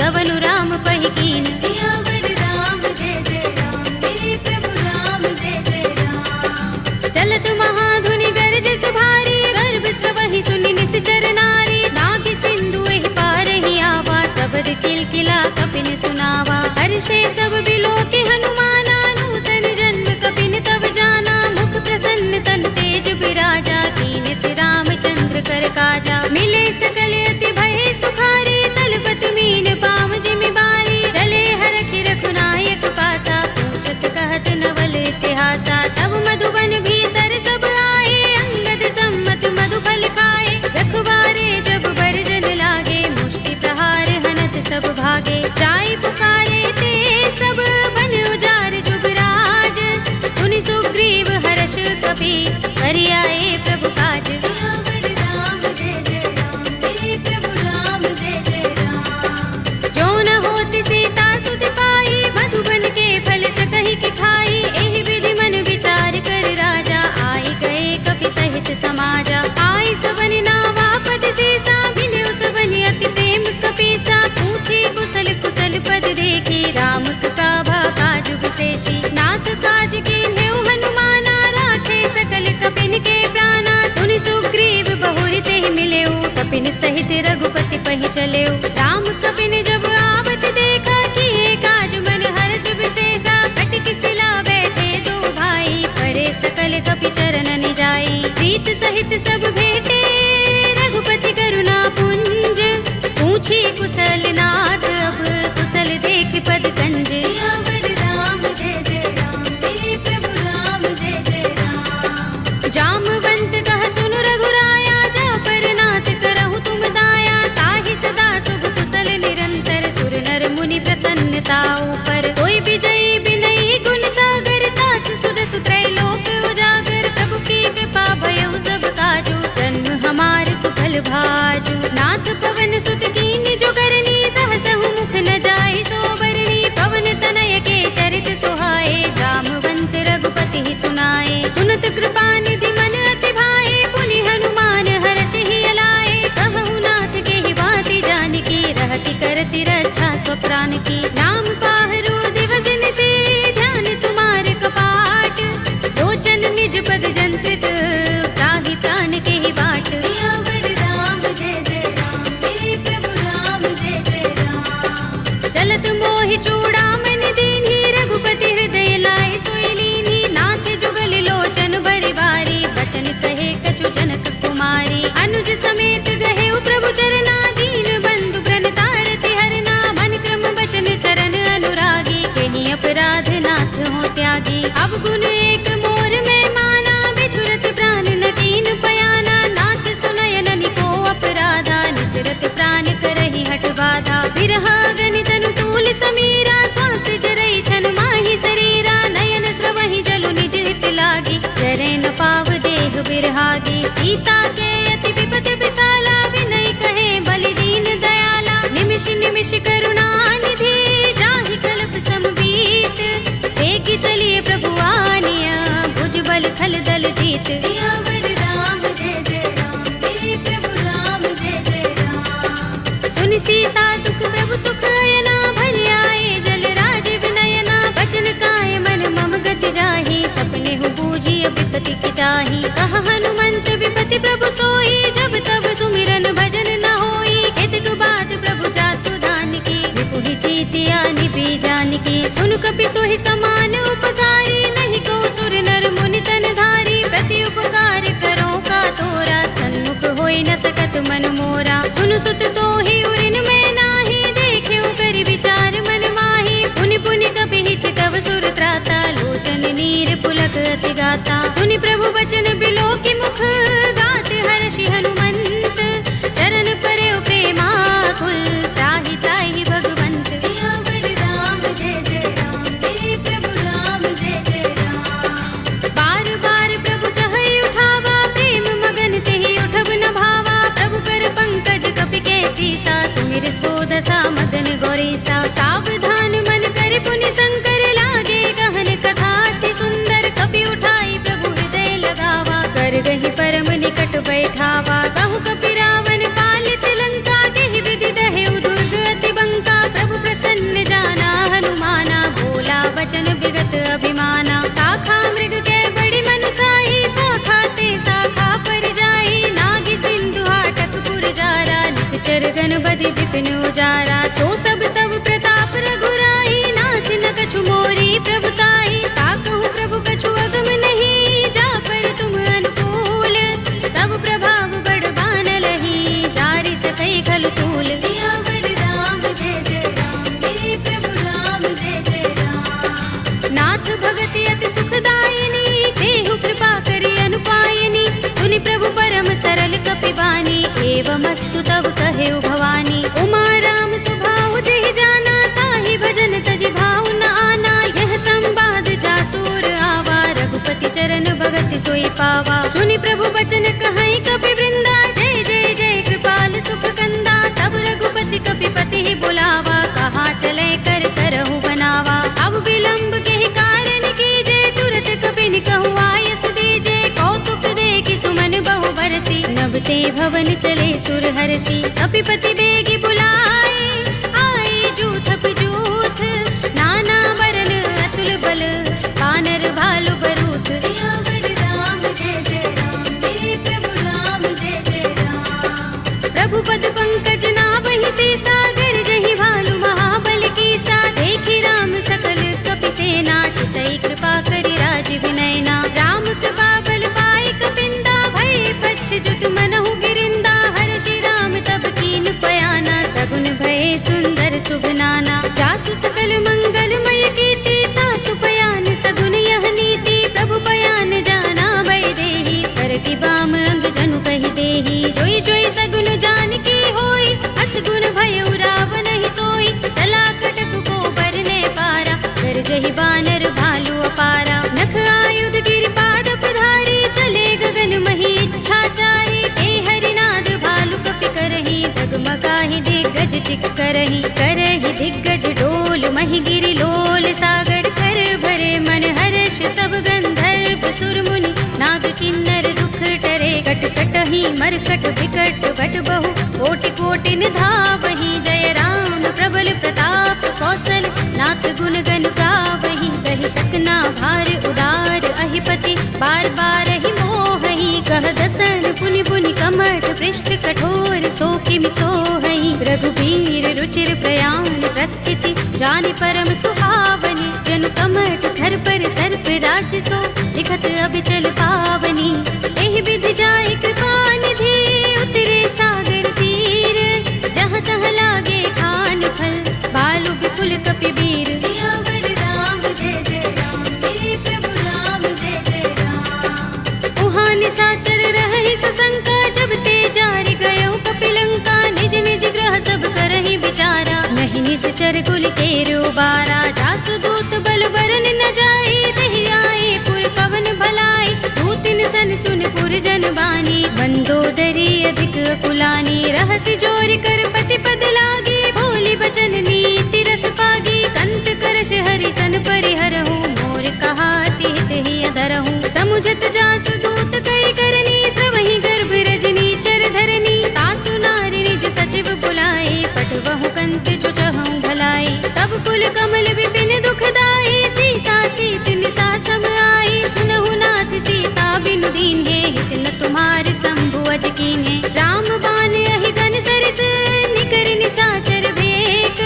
गवनु राम पहि कीन। सियावर राम जय जय राम, मेरे प्रभु राम जय जय राम। चलत महाधुनि गरजस भारी, गर्भ स्रवहि सुनि निश्चर नारी। नागि सिंधु एहि पार ही आवा, शब्द किलकिला कपिन सुनावा। हर्षे सब बिलोके हनुमाना, नूतन जन्म कपिन तब जाना। मुख प्रसन्न तन तेज बिराजा, कीन से रामचंद्र कर काजा। मिले सकल अति भय सुखारी, तलपत मीन पाम जिमि बारी। चले हरखि रघुनायक पासा, पूछत कहत नवल इतिहासा। तब मधुबन भीतर सब आए, अंगद सम्मत मधु फल खाए। रखवारे जब बरजन लागे, मुष्टि प्रहार हनत सब भागे। जाई पुकारे ते सब, बन उजार जुबराज। सुनि सुग्रीव हर्ष कपि, करि आए प्रभु काज। सियावर राम जय जय राम, मेरे प्रभु राम जय जय राम। जो न होति सीता सुत पाई, मधुबन के फल सकहि के खाई। एहि विधि मन विचार कर राजा, आई गए कपि सहित समाजा। आई सबन नावा पद सीसा, बिनु सबन अति प्रेम कपीसा। पूछे कुशल कुशल पद देखी, राम कृपा काजु विशेषी। नाथ काज कीन्हेउ हनुमाना, राखे सकल कपिन के प्राणा। सुनि सुग्रीव बहुरि तेहि मिलेउ, कपिन सहित रघुपति पहि चलेउ। राम कपिन जब आवत देखा, किए काज मन हर्ष विशेषा। कटकि सिला बैठे दो भाई, परे सकल कपि चरण जाई। प्रीत सहित सब भेटे, रघुपति करुणा पुंज। पूछी कुशल नाथ अब, कुशल देख पद कंज। सियावर राम जय जय राम, मेरे प्रभु राम जय जय राम। जामवंत कह सुनु रघुराया, जा पर नाथ करहु तुम दाया। ताहि सदा शुभ कुशल निरंतर, सुर नर मुनि प्रसन्नता ऊपर। कोई विजयी बिनहि गुण सागर, तास सुध सुत्रय लोक उजागर। प्रभु की कृपा भयउ सब काजू, जन्म हमार सुफल भाजू। नाथ पवन सुत कीन जो करनी, सहसहु मुख न जाहि सो बरनी। पवन तनय के चरित सुहाए, जामवंत रघुपति ही सुनाए। सुनत कृपा निधि मन अति भाए, पुनि सुमिरन निज पद जंत्रित, त्राहि प्राण के ही बाट। सियावर राम जय जय राम, मेरे प्रभु राम जय जय राम। चलत मोहि चूड़ामणि दीन्ही, रघुपति हृदय लाए सोई लीन्ही। नाथ जुगल लोचन बरि बारी, बचन कहे कछु जनक कुमारी। अनुज समेत गहे प्रभु चरना, दीन बंधु प्रण तारति हरना। मन क्रम बचन चरण अनुरागी, कहीं अपराध नाथ हो त्यागी। अब गुण एक मोर में माना, बिछुरत प्राण न कीन पयाना। नाथ सुनयन निको अपराधा, निसरत प्राण करहि हठ बाधा। बिरहा गनि तनु तूल समीरा, श्वास जरई छन माहि शरीरा। नयन स्रवहि जलु निज हित लागी, जरै न पाव देह बिरहागी। सीता के अति विपत विसाला, विनय कहे बलि दीन दयाला। निमिष निमिष करुणा निधि, जाहि कल्प समबीत। वेगी चलिए प्रभु आनिया, भुज बल खल दल जीत। सियावर राम जय जय राम, मेरे प्रभु राम जय जय राम। सुनि सीता दुख प्रभु सुख अयना, भरि आए जल राज विनयना। बचन काय मन मम गति जाहि, सपने हु बूझी विपति की ताहि। कहा हनुमंत विपति प्रभु सोई, जब तब सुमिरन भजन न होई। केतक बात प्रभु जातु धान की, विपुहि जीतिया निपि जानकी। सुन कपि तोहि समान उपकारी, नहीं को सुर नर मुनि तन धारी। प्रति उपकार करो का तोरा, सन्मुख होई न सकत मन मोरा। सुन सुत तोहि उरिन में नाही, देखेउ करि विचार मन माही। पुनि पुनि कपि चितव सुर त्राता, लोचन नीर पुलक अति गाता। सुनि प्रभु बचन बिलोकि मुख, गात हर्षि हनुमंत। चरण परेउ प्रेमाकुल, त्राहि त्राहि भगवंत। सियावर राम जय जय राम, मेरे प्रभु राम जय जय राम। बार बार प्रभु चहई उठावा, प्रेम मगन तेहि उठब न भावा। प्रभु कर पंकज कपि के सीसा, सुमिर सोदसा मदन गौरीसा। सावधान मन कर पुनि शंकर, लागे गहन कथा अति सुंदर। कपि उठाई प्रभु हृदय लगावा, कर गहि परम निकट बैठावा। कहु कपि रावण पालित लंका, केहि विधि दहेउ दुर्ग अति बंका। प्रभु प्रसन्न जाना हनुमाना, बोला वचन विगत अभिमाना। शाखा मृग के बड़ी मनसाही, शाखा ते शाखा पर जाई। नागी सिंधु हाटक पुर जारा, निकचर गण बदि विपिन उजारा। सो सब तब प्रताप रघुराई, नाथ न कछु मोरी प्रभुताई। ताकहु प्रभु कछु अगम नहीं, जा पर तुम अनुकूल। तब प्रभाव बड़ बान लही, जारि सकई खलु तूल। सियावर राम जय जय राम, मेरे प्रभु राम जय जय राम। नाथ भगति अति सुखदायिनी, देहु कृपा करि अनुपायिनी। सुनि प्रभु परम सरल कपि बानी, एवमस्तु तब कहेउ भवानी। उमा राम स्वभाव जेहि जाना, ताहि भजन तजि भाव न आना। यह संवाद जासुर आवा, रघुपति चरण भगति सोई पावा। सुनि प्रभु बचन कहई कपि वृंदा, जय जय जय कृपाल सुख कंदा। तब रघुपति कपि पति ही बुलावा, कहा चले कर करहु बनावा। अब विलंब के ही कारण कीजे, तुरत कपि निकहु आयस दीजे। कौतुक देखि सुमन बहु बरसी, नभ ते भवन चले सुर हर्षि। कपिपति बेगी बुलाए, आए जूथप जूथ। नाना वरन अतुल बल, वानर भालु बरूथ। सियावर राम जय जय राम, मेरे प्रभु राम जय जय राम। प्रभु पद पंकज नावहि सीसा, गरजहि भालु महाबल कीसा। देखि राम सकल कपि सेना, चितई कृपा करि राज विनयना। राम कृपा बल पाई कपिंदा, भय पच्छ जुत मनहु गिरिंदा। हर्षि राम तब कीन पयाना, सगुन भये सुंदर शुभ नाना। जासु सकल मंगलमय कीर्ति, तासु पयान सगुन यह नीति। प्रभु पयान जाना भय देहि, कर की बाम अंग जनु कहि देहि। जोई जोई सगुन जानकी होई, अस गुण भयउ रावण ही सोई। चला कटक को बरने पारा, गरजहि बानर भालु अपारा। नख आयुध गिरिपाद प्रधारी, चले गगन मही इच्छाचारी। के हरिनाद भालु कपि करहि, डगमगाहि दिग्गज चिक करहि। करहि दिग्गज डोल, महि गिरि लोल सागर। कर भरे मन हर्ष सब गंधर्व सुर मुनि, नाग किन्नर दुख टरे। कट कटहि मरकट विकट बट बहु, कोटि कोटि निधावहि। जय राम प्रबल प्रताप कौशल, नाथ गुण गन गावहि। कहि सकना भार उदार अहि कहि पति बार बार ही मोहई कह दसन पुनि पुनि कमठ पृष्ठ कठोर सो किमि सोहई रघुबीर रुचिर प्रयाण प्रस्थिति जानि परम सुहावनी जनु कमठ थर पर सर्प राज सो लिखत अबिचल पावनी एहि विधि जाय कृपा निधि उतरे सागर तीर जहाँ तहाँ लागे खान फल बालु विपुल कपिबीर सियावर राम जय जय राम मेरे प्रभु राम जय जय राम उहाँ निशाचर रहहि सशंका जब ते जारि गयो कपिलंका निज निज ग्रह सब करहि विचारा नहीं निश्चर कुल केरो बारा जासु दूत बल बरन न जाए तेहि आए पुर कवन भलाई दूतिन सन सुन पुर जन बानी मंदोदरी अधिक कुलानी रहसि जोर कर पति पद लागे बोली बचन नीति रस पागी कंत करश हरि सन परिहरहु मोर कहा तिहित ही अधरहु समुझत जासु दूत कई करनी श्रवहि गर्भ रजनी चर धरनी तासु नारी निज सचिव बुलाए पटवहु कंत जो चहु भलाई तब कुल कमल विपिन दुखदाई सीता सीत निसा सम आई सुनहु नाथ सीता बिनु दीन्हे हित न तुम्हार शंभु अज कीन्हे राम बाण अहि गन सरिस निकर निशाचर भेक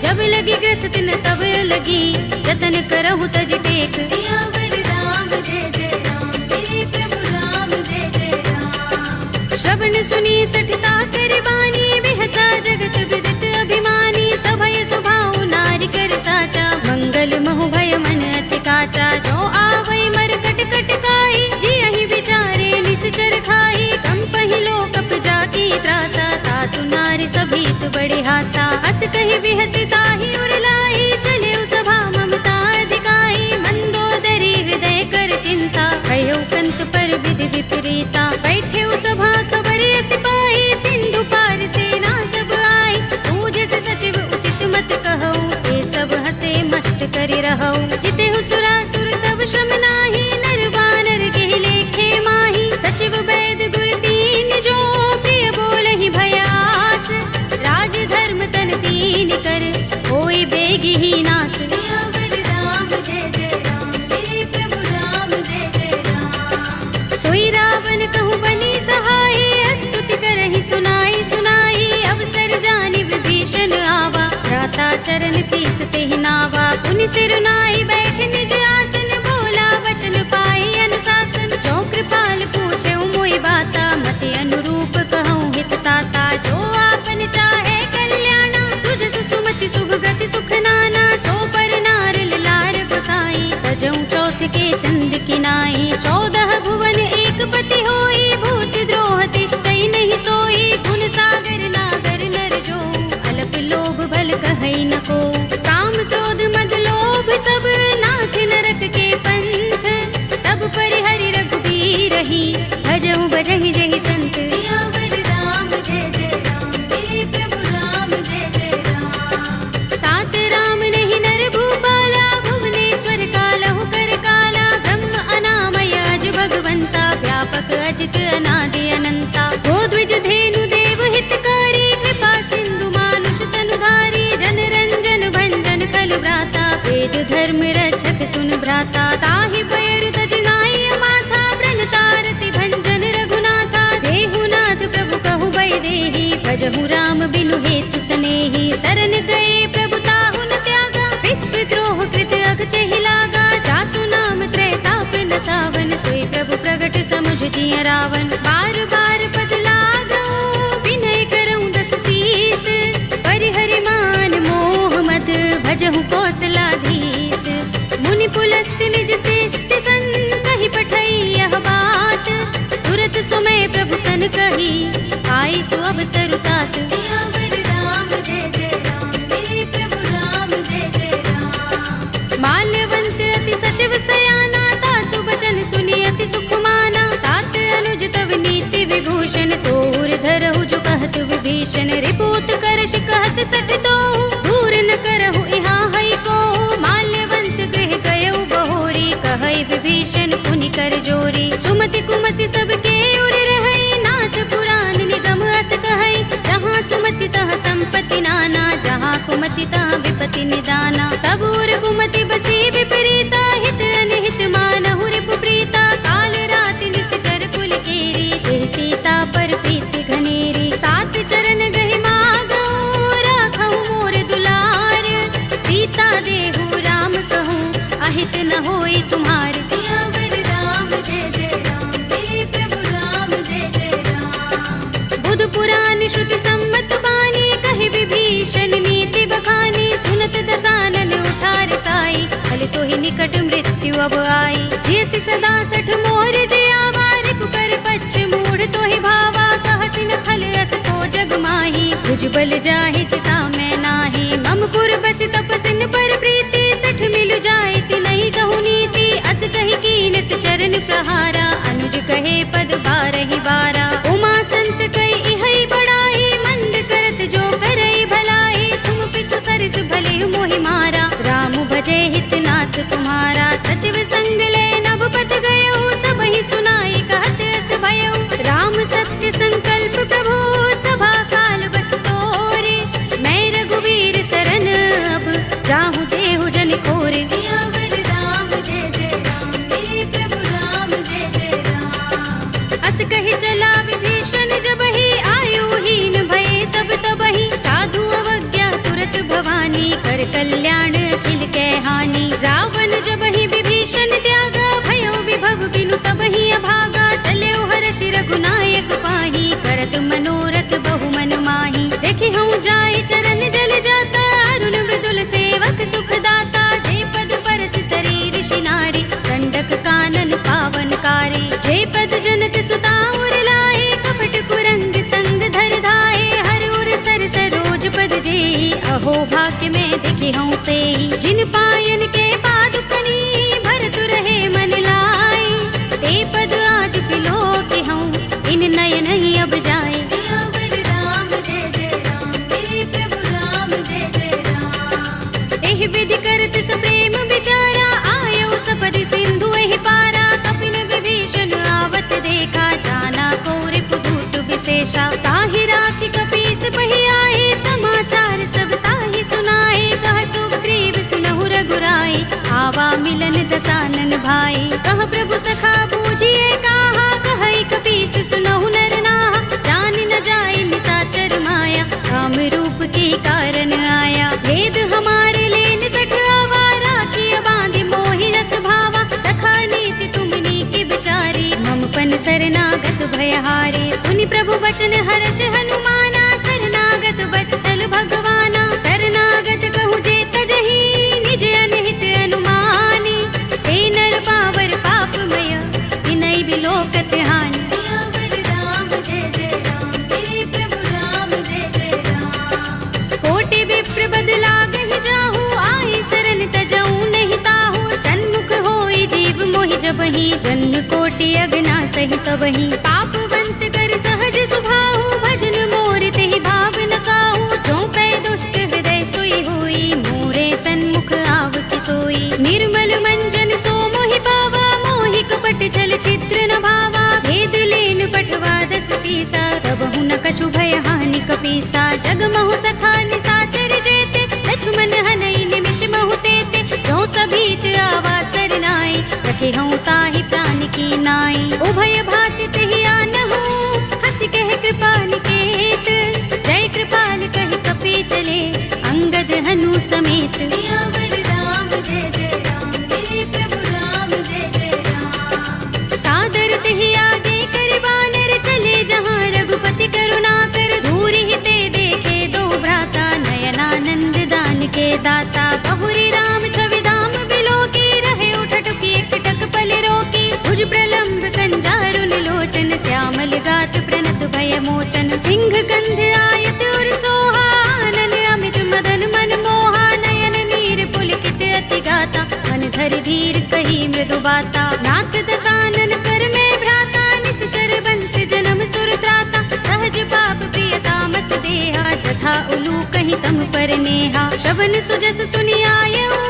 जब लगी ग्रस्त न तब लगी जतन करहु तज टेक सियावर राम जय जय राम मेरे प्रभु राम जय जय राम श्रवण सुनी सठता कर बानी बिहसा जगत विदित अभिमानी सभय सुभाउ नारी कर साचा मंगल महु भय मन अति काचा जो आवै मर कट कट काई जी अहि विचारे निश्चर खाई कंपहि लोकप जाकी त्रासा तासु नारी सभीत बड़े हासा हस कहि बिहसि ताहि उर लाई चले सभा ममता अधिकाई मंदोदरी हृदय कर चिंता कहो कंत पर विधि विपरीता बैठे सभा खबर सिपाही सिंधु पार सेना सब आई पूज से सचिव उचित मत कहो ये सब हसे मस्त करि रहो जिते सुरासुर तब श्रम नाही नर वानर के लेखे माही सचिव वैद गुर तीन जो प्रिय बोलहि भयास राज धर्म तन तीन कर होई बेगी ही नास सियावर राम जय जय राम मेरे प्रभु राम जय जय राम सोई रावण कहूँ बनी सहाय स्तुति करहि सुनाई सुनाई अवसर जानि विभीषण आवा भ्राता चरण शीस तेहि नावा पुनि सिर नाई बैठ निज आसन बोला वचन पाई अनुशासन जो कृपाल पूछे मोहि बाता मति अनुरूप कहूँ हित ताता जो आपन चाहे कल्याणा सुजस सुमति शुभ गति सुख नाना सो पर नार लार गोसाई तजऊँ चौथ के चंद किनाई 14 भुवन एक पति होई भूत द्रोह तिष्ठई नहीं सोई गुण सागर नागर नर जो अल्प लोभ भल कहई न को काम क्रोध मद लोभ सब नाथ नरक के पंथ सब परिहरि रघुबीर ही भजहु भजहि जहि संत सियावर राम जय जय राम मेरे प्रभु राम जय जय राम तात राम नहीं नर भूपाला भुवनेश्वर कालहु कर काला ब्रह्म अनामय अज भगवंता व्यापक अजित अनादि अनंता गोद्विज धेनु देव हितकारी कृपा सिंधु मानुष तनुधारी जन रंजन भंजन खल भ्राता वेद धर्म रक्षक सुन भ्राता ताहि पैर तज नाई माथा ब्रन तारति भंजन रघुनाथा देहुनाथ प्रभु कहु बै देहि भजहु राम बिनु हेतु सनेहि शरण गए प्रभु ताहु न त्यागा विस्पृत द्रोह कृत अघचहि लागा जासु नाम त्रैताप न सावन सोई प्रभु प्रगट समुझ जिय रावण बार बार पद लागऊ विनय करऊँ दस शीस परिहरि मान मोह मद भजहु कौशलाधीश मुनि पुलस्त निज शिष्य सन कहि पठई यह बात तुरत सुमय प्रभु सन कही आई सो अवसर तात सियावर राम जय जय राम मेरे प्रभु राम जय जय राम माल्यवंत अति सचिव सयाना तासु बचन सुनि अति सुख माना तात अनुज तव नीति विभूषण सोर धरहु जो कहत विभीषण रिपूत करश कहत सठ दो दूर न करहु यहाँ हई को माल्यवंत गृह गयउ बहोरी कहई विभीषण पुनि कर जोरी सुमति कुमति सबके उर रहई नाथ पुराण निगम अस कहई जहाँ सुमति तह संपत्ति नाना जहाँ कुमति तह विपति निदाना तब उर कुमति बसी विपरीता हित अनहित मानहु रिपु प्रिय बुध पुराण श्रुति सम्मत बानी, कहे विभीषण नीति बखानी। सुनत दसानन उठार साई, फल तो ही निकट मृत्यु अब आई। जैसी सदा सठ मोर जियावा, रिपु कर पच्छ मूढ़ तो ही भावा। कहसिन खल अस को जग माही, तुझ बल जाहि चिता में नाही। मम पुर बस तपसिन पर प्रीति, सठ मिलु जाए ति नहीं कहु नीति। अस कहि कीन से चरण प्रहारा, अनुज कहे पद बारहि बारा। उमा संत कई इहै बड़ाई, मंद करत जो करई भलाई। तुम पितु सरस भले मोहि मारा, राम भजे हितनाथ तुम्हारा। सचिव संग ले नभ पथ गयो, सबहि सुनाई कहत अस भयो। राम सत्य संकल्प प्रभु, सभा काल बस तोरे। मैं रघुवीर सरन अब, जाहु देहु जन कोरे। सियावर राम जय जय राम, मेरे प्रभु राम जय जय राम। अस कहि चला विभीषण जबहि, आयुहीन भये सब तबहि। साधु अवज्ञा तुरत भवानी, कर कल्याण अखिल के हानि। रावण जबहि विभीषण त्यागा, भयो विभव बिनु तबहि अभागा। चले हर्षि रघुनायक पाही, करत मनोरथ बहु मन माही। देखि हूँ जाय चरण जल जाता, अरुण मृदुल सेवक सुख दाता। जे पद परस तरी ऋषि नारी, दंडक कानन पावनकारी। जे पद जनक सुता उर लाए, कपट कुरंग संग धर धाए। हर उर सर सरोज पद जेहि, अहो भाग्य में देखि हूँ तेहि। जिन पायन के पादुकनी, भरत रहे मन लाई। ते पद आज पिलो के हूँ, इन नयन ही अब जाए। सियावर राम जय जय राम, मेरे प्रभु राम जय जय राम। एहि विधि करत सप्रेम विचारा, आयो सपदि सिंधु एहि पारा। कपिन विभीषण आवत देखा, जाना को रिपुदूत विशेषा। ताहि राखि कपीस बहि आए, समाचार सब ताहि सुनाए। कह सुग्रीव सुनहु रघुराई, आवा मिलन दसानन भाई। कह प्रभु सखा बूझिए काहा, कहई कपीस सुनहु नर नाहा। जान न जाए निसाचर माया, काम रूप के कारण आया। भेद हमारे लेन सठ आवारा, किया बांधि मोहि रस भावा। सखा नीति तुमनी के बिचारी, मम पन शरणागत भयहारी। सुनि प्रभु बचन हर्ष हनुमाना, शरणागत बच्चल भगवाना। शरणागत कहु जे तजहि, निज अनहित अनुमानी। ते नर पावर पापमय, विनय बिलोकत हानि। सियावर राम जय जय राम, मेरे प्रभु राम जय जय राम। कोटि विप्र बदला गहि जाहु, आए शरण तजऊ नहीं ताहु। सन्मुख होई जीव मोहि जबहि, जन्म कोटि अगना सहि तबहि। पापवंत कर सहज सुभाहु, भजन मोर तेहि भाव न काहू। जो पै दुष्ट हृदय सोई होई, मोरे सन्मुख आवति सोई। निर्मल मंजन सो मोहि पावा, मोहि कपट छल चित्र न भावा। भेद लेन पठवा दस सीसा, तब हूँ न कछु भय हानि कपीसा। जग महु सखा निसाचर जेते, लक्ष्मण हनई निमिष महु तेते। जो सभीत आवा सरनाई, रखे हूँ ताहि प्राण की नाई। उभय भाति तेहि आनहु, हंस कह कृपाल केत। जय कृपाल कहि कपी चले, अंगद हनु समेत। सियावर राम जय जय राम, मेरे प्रभु राम जय जय राम। सादर तेहि आगे कर बानर, चले जहाँ रघुपति करुणा कर। दूरि ही ते देखे दो भ्राता, नयनानंद दान के दाता। बहुरी राम छवि धाम बिलोकी, रहे उठटुकी एकटक पल रोकी। भुज प्रलंब कंजारु निलोचन, श्यामल गात प्रणत भय मोचन। सिंह कंध आयत उर सोहा, आनन अमित मदन मन मोहा। नयन नीर पुलकित अति गाता, मन धरि धीर कही मृदु बाता। नाथ दसानन कर में भ्राता, निश्चर बंस जन्म सुर त्राता। सहज पाप प्रिय तामस देहा, जथा उलू कहीं तम पर नेहा। श्रवण सुजस सुनि आयऊ,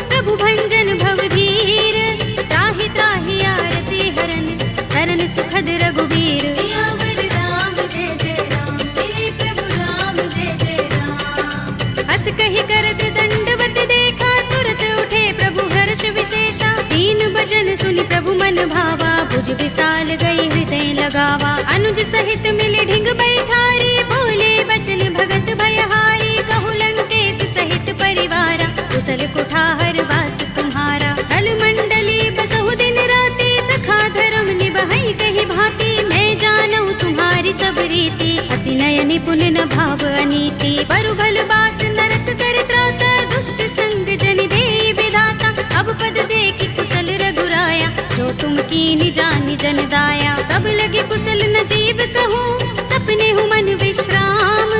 प्रभु भंजन भव धीर। त्राहि त्राहि आरती हरन, हरन सुखद रघुबीर। सियावर राम जय जय राम, मेरे प्रभु राम जय जय राम। हस कहि करत दंडवत देखा, तुरत उठे प्रभु हर्ष विशेषा। तीन बचन सुनि प्रभु मन भावा, भुज विशाल गई हृदय लगावा। अनुज सहित मिले ढिंग बैठारी, बोले बचन भगत भयहारी। कहु लंकेश सहित परिवारा, कुशल कुठार वास तुम्हारा। कल मंडली बसहु दिन राति, सखा धर्म निभहि कहि भांति। मैं जानऊ तुम्हारी सब रीति, नहीं पुण्य न भाव अनीति, बरु भल बास नरक कर त्राता, दुष्ट संग जन दे विधाता। अब पद देखी कुशल रघुराया, जो तुम कीनी जानी जन दाया। तब लगे कुशल न जीव कहूँ, सपने हूँ मन विश्राम।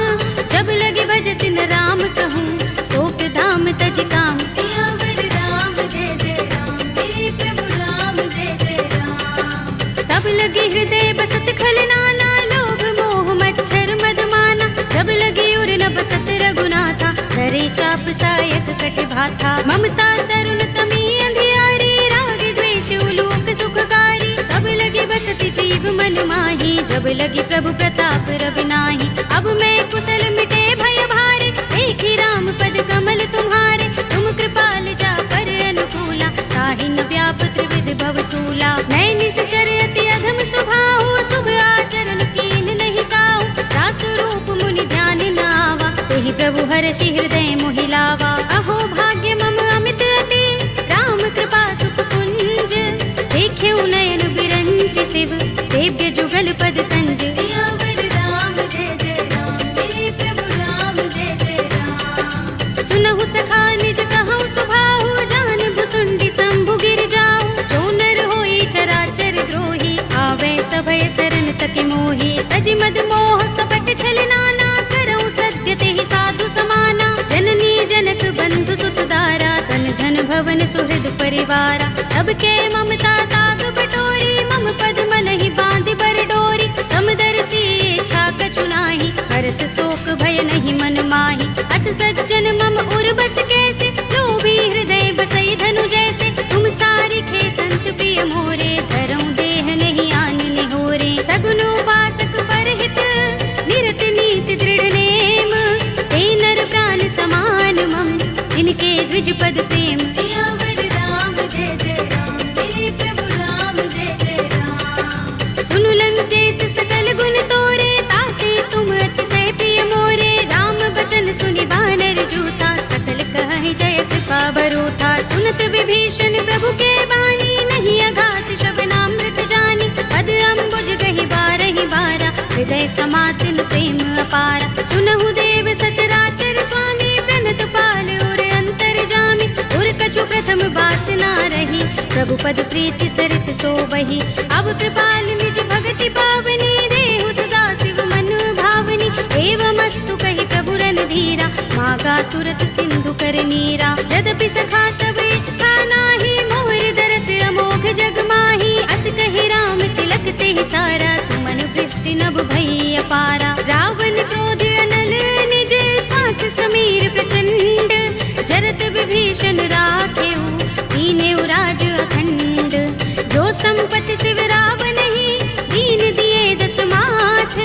जब लगे भजत न राम कहूँ, शोक धाम तज काम। सियावर राम जय जय राम, मेरे प्रभु राम जय जय राम। तब लगे हृदय बसत खल नाना, लोभ मोह मच्छर मद माना। जब लगे उर न बसत रघुनाथा, धरे चाप सायक कट भाथा। ममता तरुण तमी अंधियारी, राग द्वेष उलोक सुखकारी। तब लगे बसत जीव मन माही, जब लगे प्रभु प्रताप रवि नाही। अब मैं कुशल मिटे भय भारे, देखी राम पद कमल तुम्हारे। तुम कृपाल जा पर अनुकूला, ताहि न व्याप त्रिविध भव सूला। मैं निश्चर अति अधम स्वभाव, शुभ आचरण कीन नहीं काऊ। दासु रूप मुनि ध्यान न आवा, तेहि प्रभु हर्षि हृदय मोहि लावा। अहो भाग्य मम अमित अति, राम कृपा सुख कुंज। देख्यउ नयन बिरंच शिव, देव्य जुगल पद तंज। सियावर राम जय जय राम, मेरे प्रभु राम जय जय राम। सुनहु सखा निज कहूँ सुभाहु, जान भुसुंडी शंभु गिर जाऊ। जो नर होई चराचर द्रोही, आवे सभय शरण तति मोही। तज मद मोह कपट छल नाना, करऊँ सत्य तेहि साधु समाना। जननी जनक बंधु सुत दारा, तन धन भवन सुहृद परिवारा। तब के ममता ताग बटोरी, मम पद मन ही बांध बर डोरी। समदर्शी इच्छा कछु नाही, हरस शोक भय नहीं मन माही। अस सज्जन मम उर बस कैसे, लोभी हृदय बसई धनु जैसे। तुम सारिखे संत प्रिय मोरे, धरऊँ देह नहीं आन निहोरे। सगुन उपासक परहित, निरत नीति दृढ़ नेम। ते नर प्राण समान मम, इनके द्विज पद प्रेम। सियावर राम जय जय राम, मेरे प्रभु राम जय जय राम। सुनु लंकेश सकल गुण तोरे, ताते तुम अतिशय प्रिय मोरे। राम बचन सुनि बानर जूथा, सकल कहहि जय कृपा बरूथा। सुनत विभीषण प्रभु के बानी, नहीं अघात श्रवणामृत जानी। पद अम्बुज गहि बारहि बारा, हृदय समातिन प्रेम अपारा। सुनहु देव सचराचर स्वामी, प्रणत पाल उर अंतर जामी। उर कछु प्रथम बासना रही, प्रभु पद प्रीति सरित सोबहि। अब कृपाल निज भगति पावनी, देहु सदा शिव मन भावनी। एवमस्तु कहि प्रभु रणधीरा, मागा तुरत सिंधु कर नीरा। यद्यपि सखा तब इच्छा नाही, मोर दरस अमोघ जग माही। अस कहि राम तिलक तेहि सारा, सुमन वृष्टि नभ भई अपारा। रावण क्रोध अनल निज, श्वास समीर प्रचंड। जरत विभीषण राखेउ, कीनेउ राज अखंड। जो संपत्ति शिव रावण ही, दीन दिए दस माथ।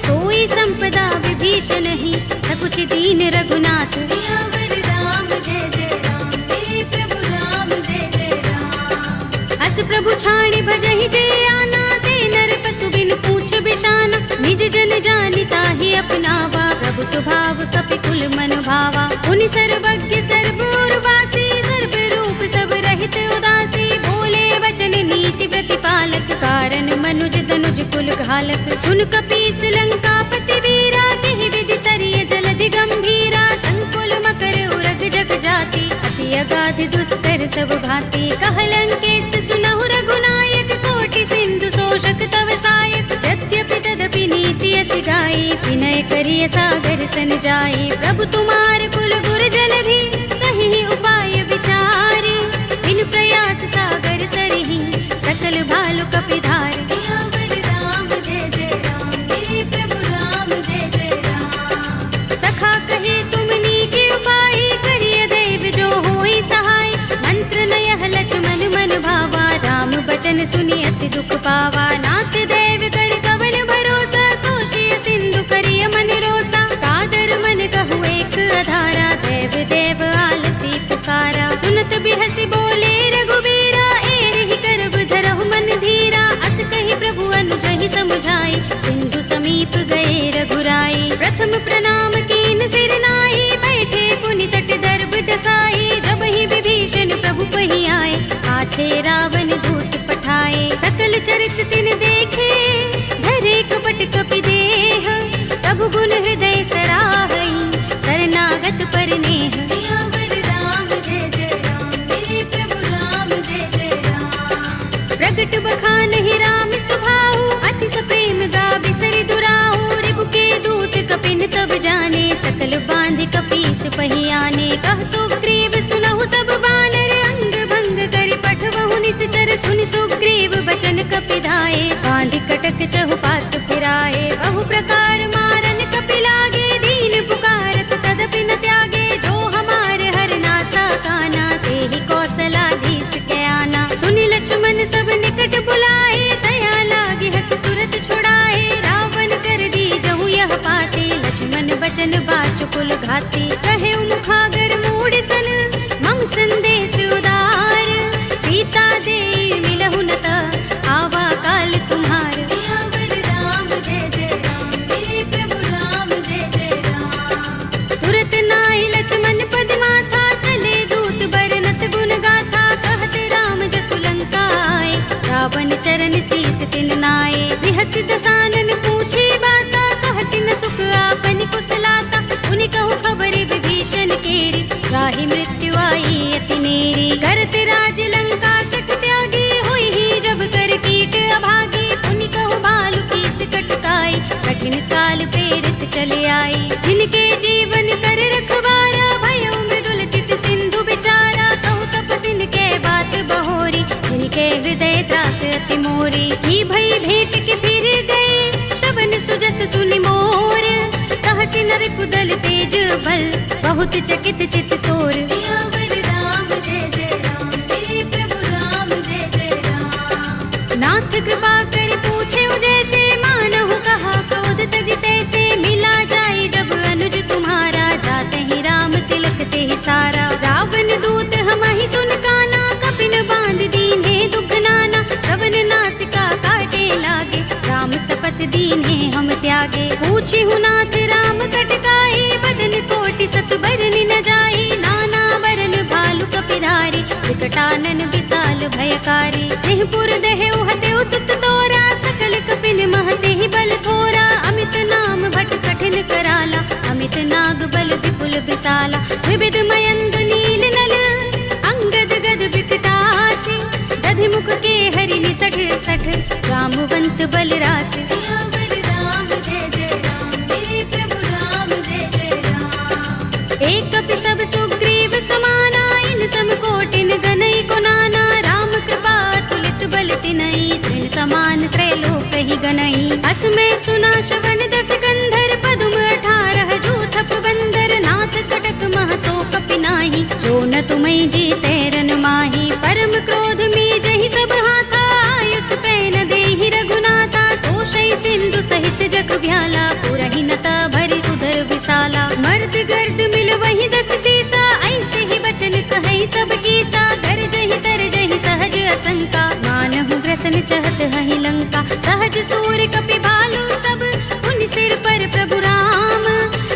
सोई संपदा विभीषण ही, सकुच दीन रघुनाथ। सियावर राम जय जय राम, मेरे प्रभु राम जय जय राम। अस प्रभु छाड़ी भजहि जे आना, ते नर पशु बिन पूछ बिशाना। निज जन जानि ताहि अपनावा, प्रभु स्वभाव कपि कुल मन भावा। पुनि सर्वज्ञ सर्व उर्वासी, सर्व रूप सब रहित उदासी। बोले वचन नीति प्रतिपालक, कारण मनुज तनुज कुल घालक। सुन कपीस लंकापति वीरा, केहि विधि तरिय जलधि गंभीरा। संकुल मकर उरग जग जाति, अति अगाध दुस्तर सब भांति। कह लंकेश सुनहु रघुनायक, कोटि सिंधु शोषक तव सायक। यद्यपि तदपि नीति अस गाई, विनय करिय सागर सन जाई। प्रभु तुम्हार कुल गुर जलधि, कहीं उपाय विचारी। बिन प्रयास सागर तरहि, सकल भालु कपिधार। सियावर राम जय जय राम, मेरे प्रभु राम जय जय राम। सखा कहे तुम नीके उपाय, करिय दैव जो होई सहाय। मंत्र नयह लक्ष्मण मन भावा, राम बचन सुनि अति दुख पावा। नाथ दैव कर कवन भरोसा, सोषिय सिंधु करिय मन रोसा। कादर मन कहु एक अधारा, देव देव आलसी पुकारा। सुनत बिहसि बोले रघुबीरा, एहि करब धरहु मन धीरा। अस कहि प्रभु अनुजहि समुझाई, सिंधु समीप गए रघुराई। प्रथम प्रणाम कीन सिर नाई, बैठे पुनि तट दर्भ डसाई। जब ही विभीषण प्रभु पहि आए, आछे रावण दूत पठाए। सकल चरित तिन देखे, धरे कपट कपि देह। प्रभु गुण कटक चहुपास फिराए, बहु प्रकार मारन कपिलागे, दीन पुकारत तदपि न त्यागे, जो हमार हर नासा काना, तेहि कौशलाधीश के आना। सुनि लक्ष्मण सब निकट बुलाए, दया लागे हस तुरत छुड़ाए, रावण कर दी जहु यह पाते, लक्ष्मण बचन बाचुकुल घाते। कहे मुखागर मूढ़ सन मम संदेश उदार, सीता दे मिलहु न ता आवा काल तुम्हार। सियावर राम जय जय राम, मेरे प्रभु राम जय जय राम। तुरत नाहि लक्ष्मण पद माथा, चले दूत बरनत गुण गाथा, कहत राम जसु लंका आए, रावण चरण शीस तिन नाए। बिहस दसानन पूछे बाता, कहसि न सुख आपन कुशलाता, उनि कहु खबर विभीषण केरी, राहि मृत्यु आई अति नेरी। करत राज लंका सठ त्यागी, होई ही जब कर कीट अभागी, उनि कहु भालु कीस कटकाई, कठिन काल प्रेरित चले आई। जिनके जीवन कर रखवारा, भयो मृदुल चित सिंधु बिचारा, कहु तपसिन के बात बहोरी, जिनके हृदय त्रास अति मोरी। ही भई भेंट के फिर गए, श्रवण सुजस सुनि मोर, कहसि नर कुदल तेज बल, बहुत चकित चित तोर। सियावर राम जय जय राम, मेरे प्रभु राम जय जय राम। नाथ कृपा कर पूछे जैसे, मानहु कहा क्रोध तज तैसे, मिला जाए जब अनुज तुम्हारा, जाते ही राम तिलक ते सारा। रावण दूत हमहि सुन काना, कपिन बांध दीन्हे दुख नाना, श्रवण नासिका काटे लागे, राम सपत दीन्हे हम त्यागे। पूछी हूँ नाथ राम कटकाई, बदन कोटि सत बरन न जाई, नाना बरन भालु कपिधारी, विकटानन विशाल भयकारी। जिहपुर दहेउ हतेउ सुत तोरा, सकल कपिन महते ही बल थोरा, अमित नाम भट कठिन कराला, अमित नाग बल विपुल विशाला। विविध मयंक नील नल अंगद गद विकटासी, दधि मुख के हरि निसठ सठ, रामवंत बल रासि। सियावर राम जय जय राम, मेरे प्रभु राम जय जय राम। एक कपि सब सुग्रीव समाना, इन सम कोटिन गनई को नाना, राम कृपा तुलित बल तिनई, तृण समान त्रैलोक ही गनई। अस में सुना श्रवण दस गंधर, पदुम 18 जूथप बंदर, नाथ कटक मह सो कपि नाही, जो न तुम्हें जीते रन माही। परम क्रोध में जहि सब हाथा, आयुष पैन देहि रघुनाथा, तोषई सिंधु सहित जग भ्याला, पुरहि नता भरि उदर विशाला। मर्द गर्द मिल वही 10 सीसा, ऐसे ही बचन कहि सब कीसा, गरजहि तरजहि सहज असंका, मानहु ग्रसन चहत हहि लंका। सहज सूर कपि भालु सब, उन सिर पर प्रभु राम,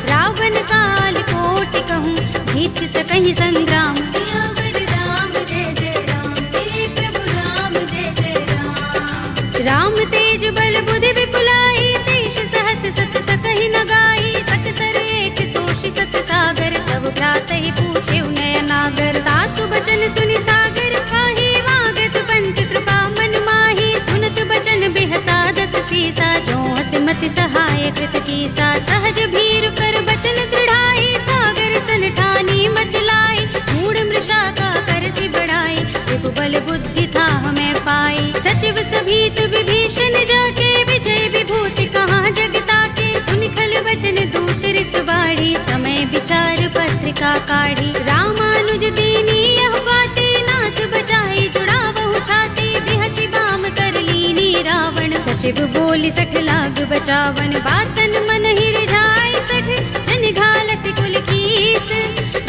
रावण काल कोटि कहूँ, जीत सकहि संग्राम। सियावर राम जय जय राम, मेरे प्रभु राम जय जय राम। राम तेज बल बुद्धि विपुलाई, शेष सहस सत सकहि न गाई, सकसर एक सोषि सत सागर, तब भ्रातहि पूछे नयनागर। तासु बचन सुनि सागर पाहि, वागत पंत कृपा मन माहि, सुनत बचन बिहसा 10 सीसा, जो हस मति सहाय कृत कीसा। सहज भीरु कर बचन दृढ़ाई, सागर सन ठानी मचलाई, मूढ़ मृषा का करसि बढ़ाई, विभु बल बुद्धि था हमें पाई। सचिव सभीत विभीषण जाके, विजय विभूति कहाँ जगता के, सुनि खल वचन दूत रिस बाढ़ी, समय विचार पत्रिका काढ़ी। रामानुज दीनी यह बाते, नाथ बचाई जुड़ावहु छाती, बिहसि बाम कर लीनी रावण, सचिव बोली 60 लाग बचावन। बातन मन ही रिझाई 60, जन घालसि कुल कीस,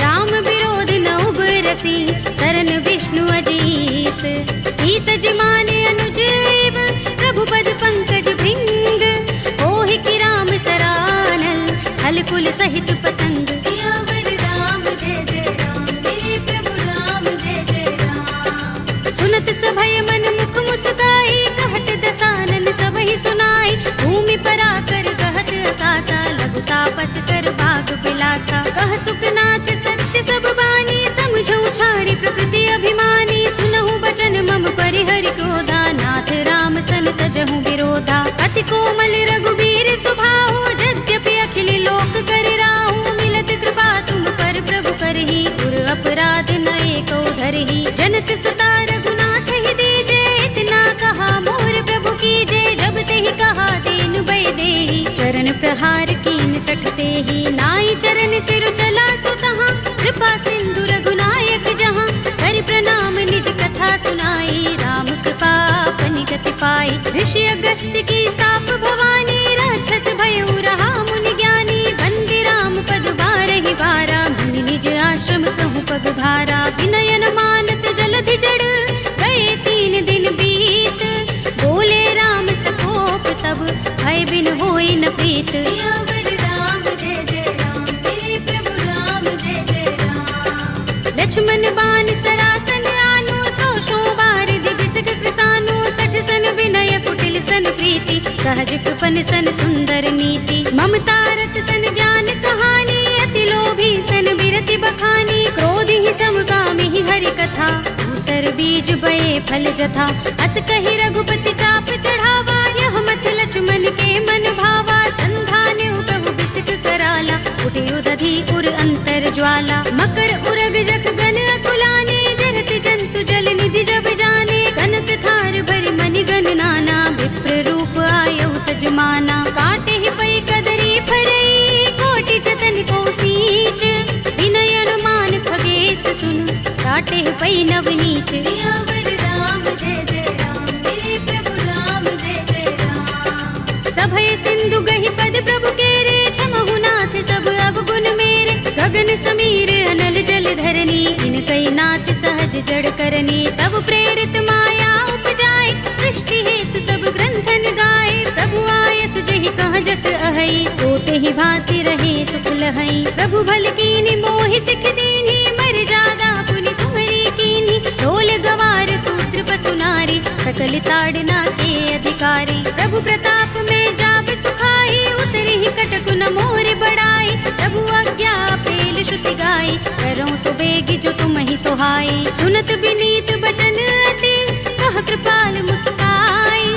राम विरोध न उबरसी, सरन विष्णु अजीस। हित जिमाने अनुजीव, प्रभु पद पंकज भृंग, ओहि की राम सरानल, हल कुल सहित पतंग। सियावर राम जय जय राम, मेरे प्रभु राम जय जय राम। सुनत सभय मन मुख मुस्काई, कहत दसानन सबहि सुनाई, भूमि परा कर कहत आकाशा, लघु तापस कर बाग बिलासा। कह सुखनाथ सत्य सब बानी, समझौ छाड़ी प्रकृति अभिमानी, सुनहु बचन मम परिहरि क्रोधा, नाथ राम सन तजहु विरोधा। अति कोमल रघुबीर सुभाहु, यद्यपि अखिल लोक कर राहु, मिलत कृपा तुम पर प्रभु करहि, पुर अपराध न एको धरहि। जनत सुता रघुनाथ ही दीजे, इतना कहा मोर प्रभु कीजे, जब ते हार कीन सठते ही नाई चरण सिर चला सुतहाँ कृपा सिंधु रघुनायक जहाँ कर प्रणाम निज कथा सुनाई राम कृपा अपनी गति पाई ऋषि अगस्त्य की साप भवानी राक्षस भयउ रहा मुनि ज्ञानी बंदी राम पद बारहि बारा मुनि निज आश्रम कहूँ पग भारा विनयन मानत जलधि जड़ गए 3 दिन बीत बोले राम सकोप तब भय बिन होई न प्रीत सियावर राम जय जय राम मेरे प्रभु राम जय जय राम लक्ष्मण बाण सरासन आनु सौ बारिधि बिसक कृसानु 60 सन विनय कुटिल सन प्रीति सहज कृपन सन सुंदर नीति ममता रत सन ज्ञान कहानी अति लोभी सन बिरति बखानी क्रोध ही समगामी ही हरि कथा दूसर बीज बये फल जथा अस कहि रघुपति चाप चढ़ावा यह मत लक्ष्मण के मन भावा संधान प्रभु बिसक कराला उठे उदधि उर अंतर ज्वाला मकर उरग जख गन अकुलाने जरत जंतु जल निधि जब जाने कनक थार भरि मनि गन नाना विप्र रूप आयउ तजमाना काटे ही पै कदरी फरई कोटि जतन को सींच विनयन मान खगेश सुन काटे ही पै नवनीच सियावर राम जय जय राम मेरे प्रभु राम जय जय राम सभय सिंधु गहि पद प्रभु केरे छमहु नाथ सब अवगुण मेरे गगन समीर अनल जल धरनी इन कई नाथ सहज जड़ करनी तब प्रेरित माया उपजाए सृष्टि हेतु सब ग्रंथन गाए प्रभु आय सुजहि कहाँ जस अहै सोते ही भांति रहे सुख लहै प्रभु भल कीनि मोहि सिख दीन्ही मर जादा पुनि तुम्हरी कीन्ही ढोल गवार सूत्र पसु नारी सकल ताड़ना के अधिकारी प्रभु प्रताप में जाब सुखाई उतरी ही कटकु न मोर बड़ाई प्रभु आज्ञा पेल श्रुति गाई करो सो बेगी जो तुम ही सोहाई सुनत विनीत बचन अति कह कृपाल मुस्काई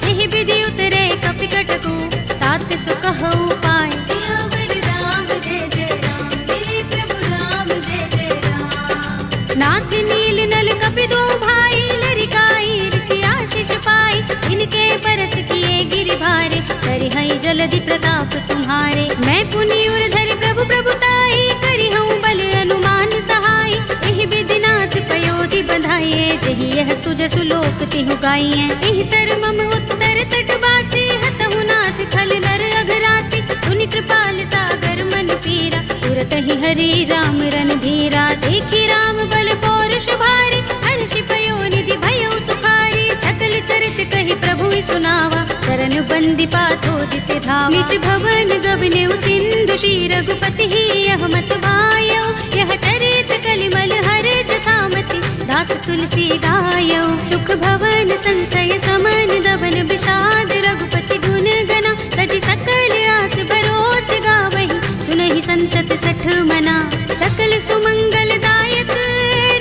जेहि विधि उतरे कपि कटकु तात सो कहु पाय सियावर राम जय जय राम मेरे प्रभु राम जय जय राम नाथ नील नल कपि दो भाई लरिकाई ऋषि आशीष पाई इनके परस किए गिरि भारे करि हई जलधि प्रताप तुम्हारे मैं पुनि उर धरि प्रभु प्रभुताई करि हूँ बल अनुमान सहाय एहि विधिनाथ पयोधि बधाइए जहि यह सुजसु लोक तिहु गाइए एहि सर मम उत्तर तट बासी हतहु नाथ खल नर अघरासी तुनि कृपाल सागर मन पीरा तुरत ही हरि राम रन धीरा देखी राम बल पौरुष भारी हर्षि पयो निधि भयो सुखारी सकल चरित कहि प्रभु सुनावा चरण बंदी पाथो दिसे धावा निज भवन गबने सिंधु श्री रघुपति ही यह मत भायो यह चरित कलिमल हर जथामति दास तुलसी गायो सुख भवन संशय समन दबन विषाद रघुपति गुण गना तजि सकल आस भरोस गावहि सुनहि संतत सठ मना सकल सुमंगल दायक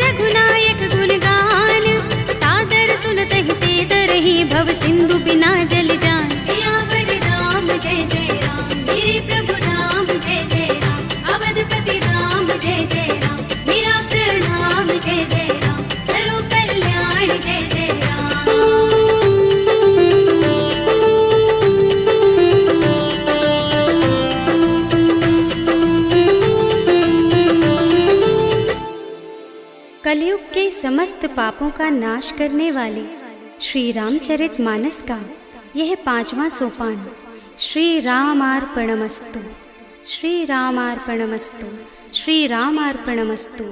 रघुनायक गुण गान सादर सुनतहि ते तरहि भव सिंधु बिना जल जान सियावर राम जय जय राम मेरे प्रभु राम जय जय राम अवधपति राम जय जय राम मेरा प्रणाम जय जय राम करो कल्याण जय जय राम कलयुग के समस्त पापों का नाश करने वाले श्री रामचरित मानस का यह 5वां सोपान श्री रामार्पणमस्तु, श्री रामार्पणमस्तु, श्री रामार्पणमस्तु।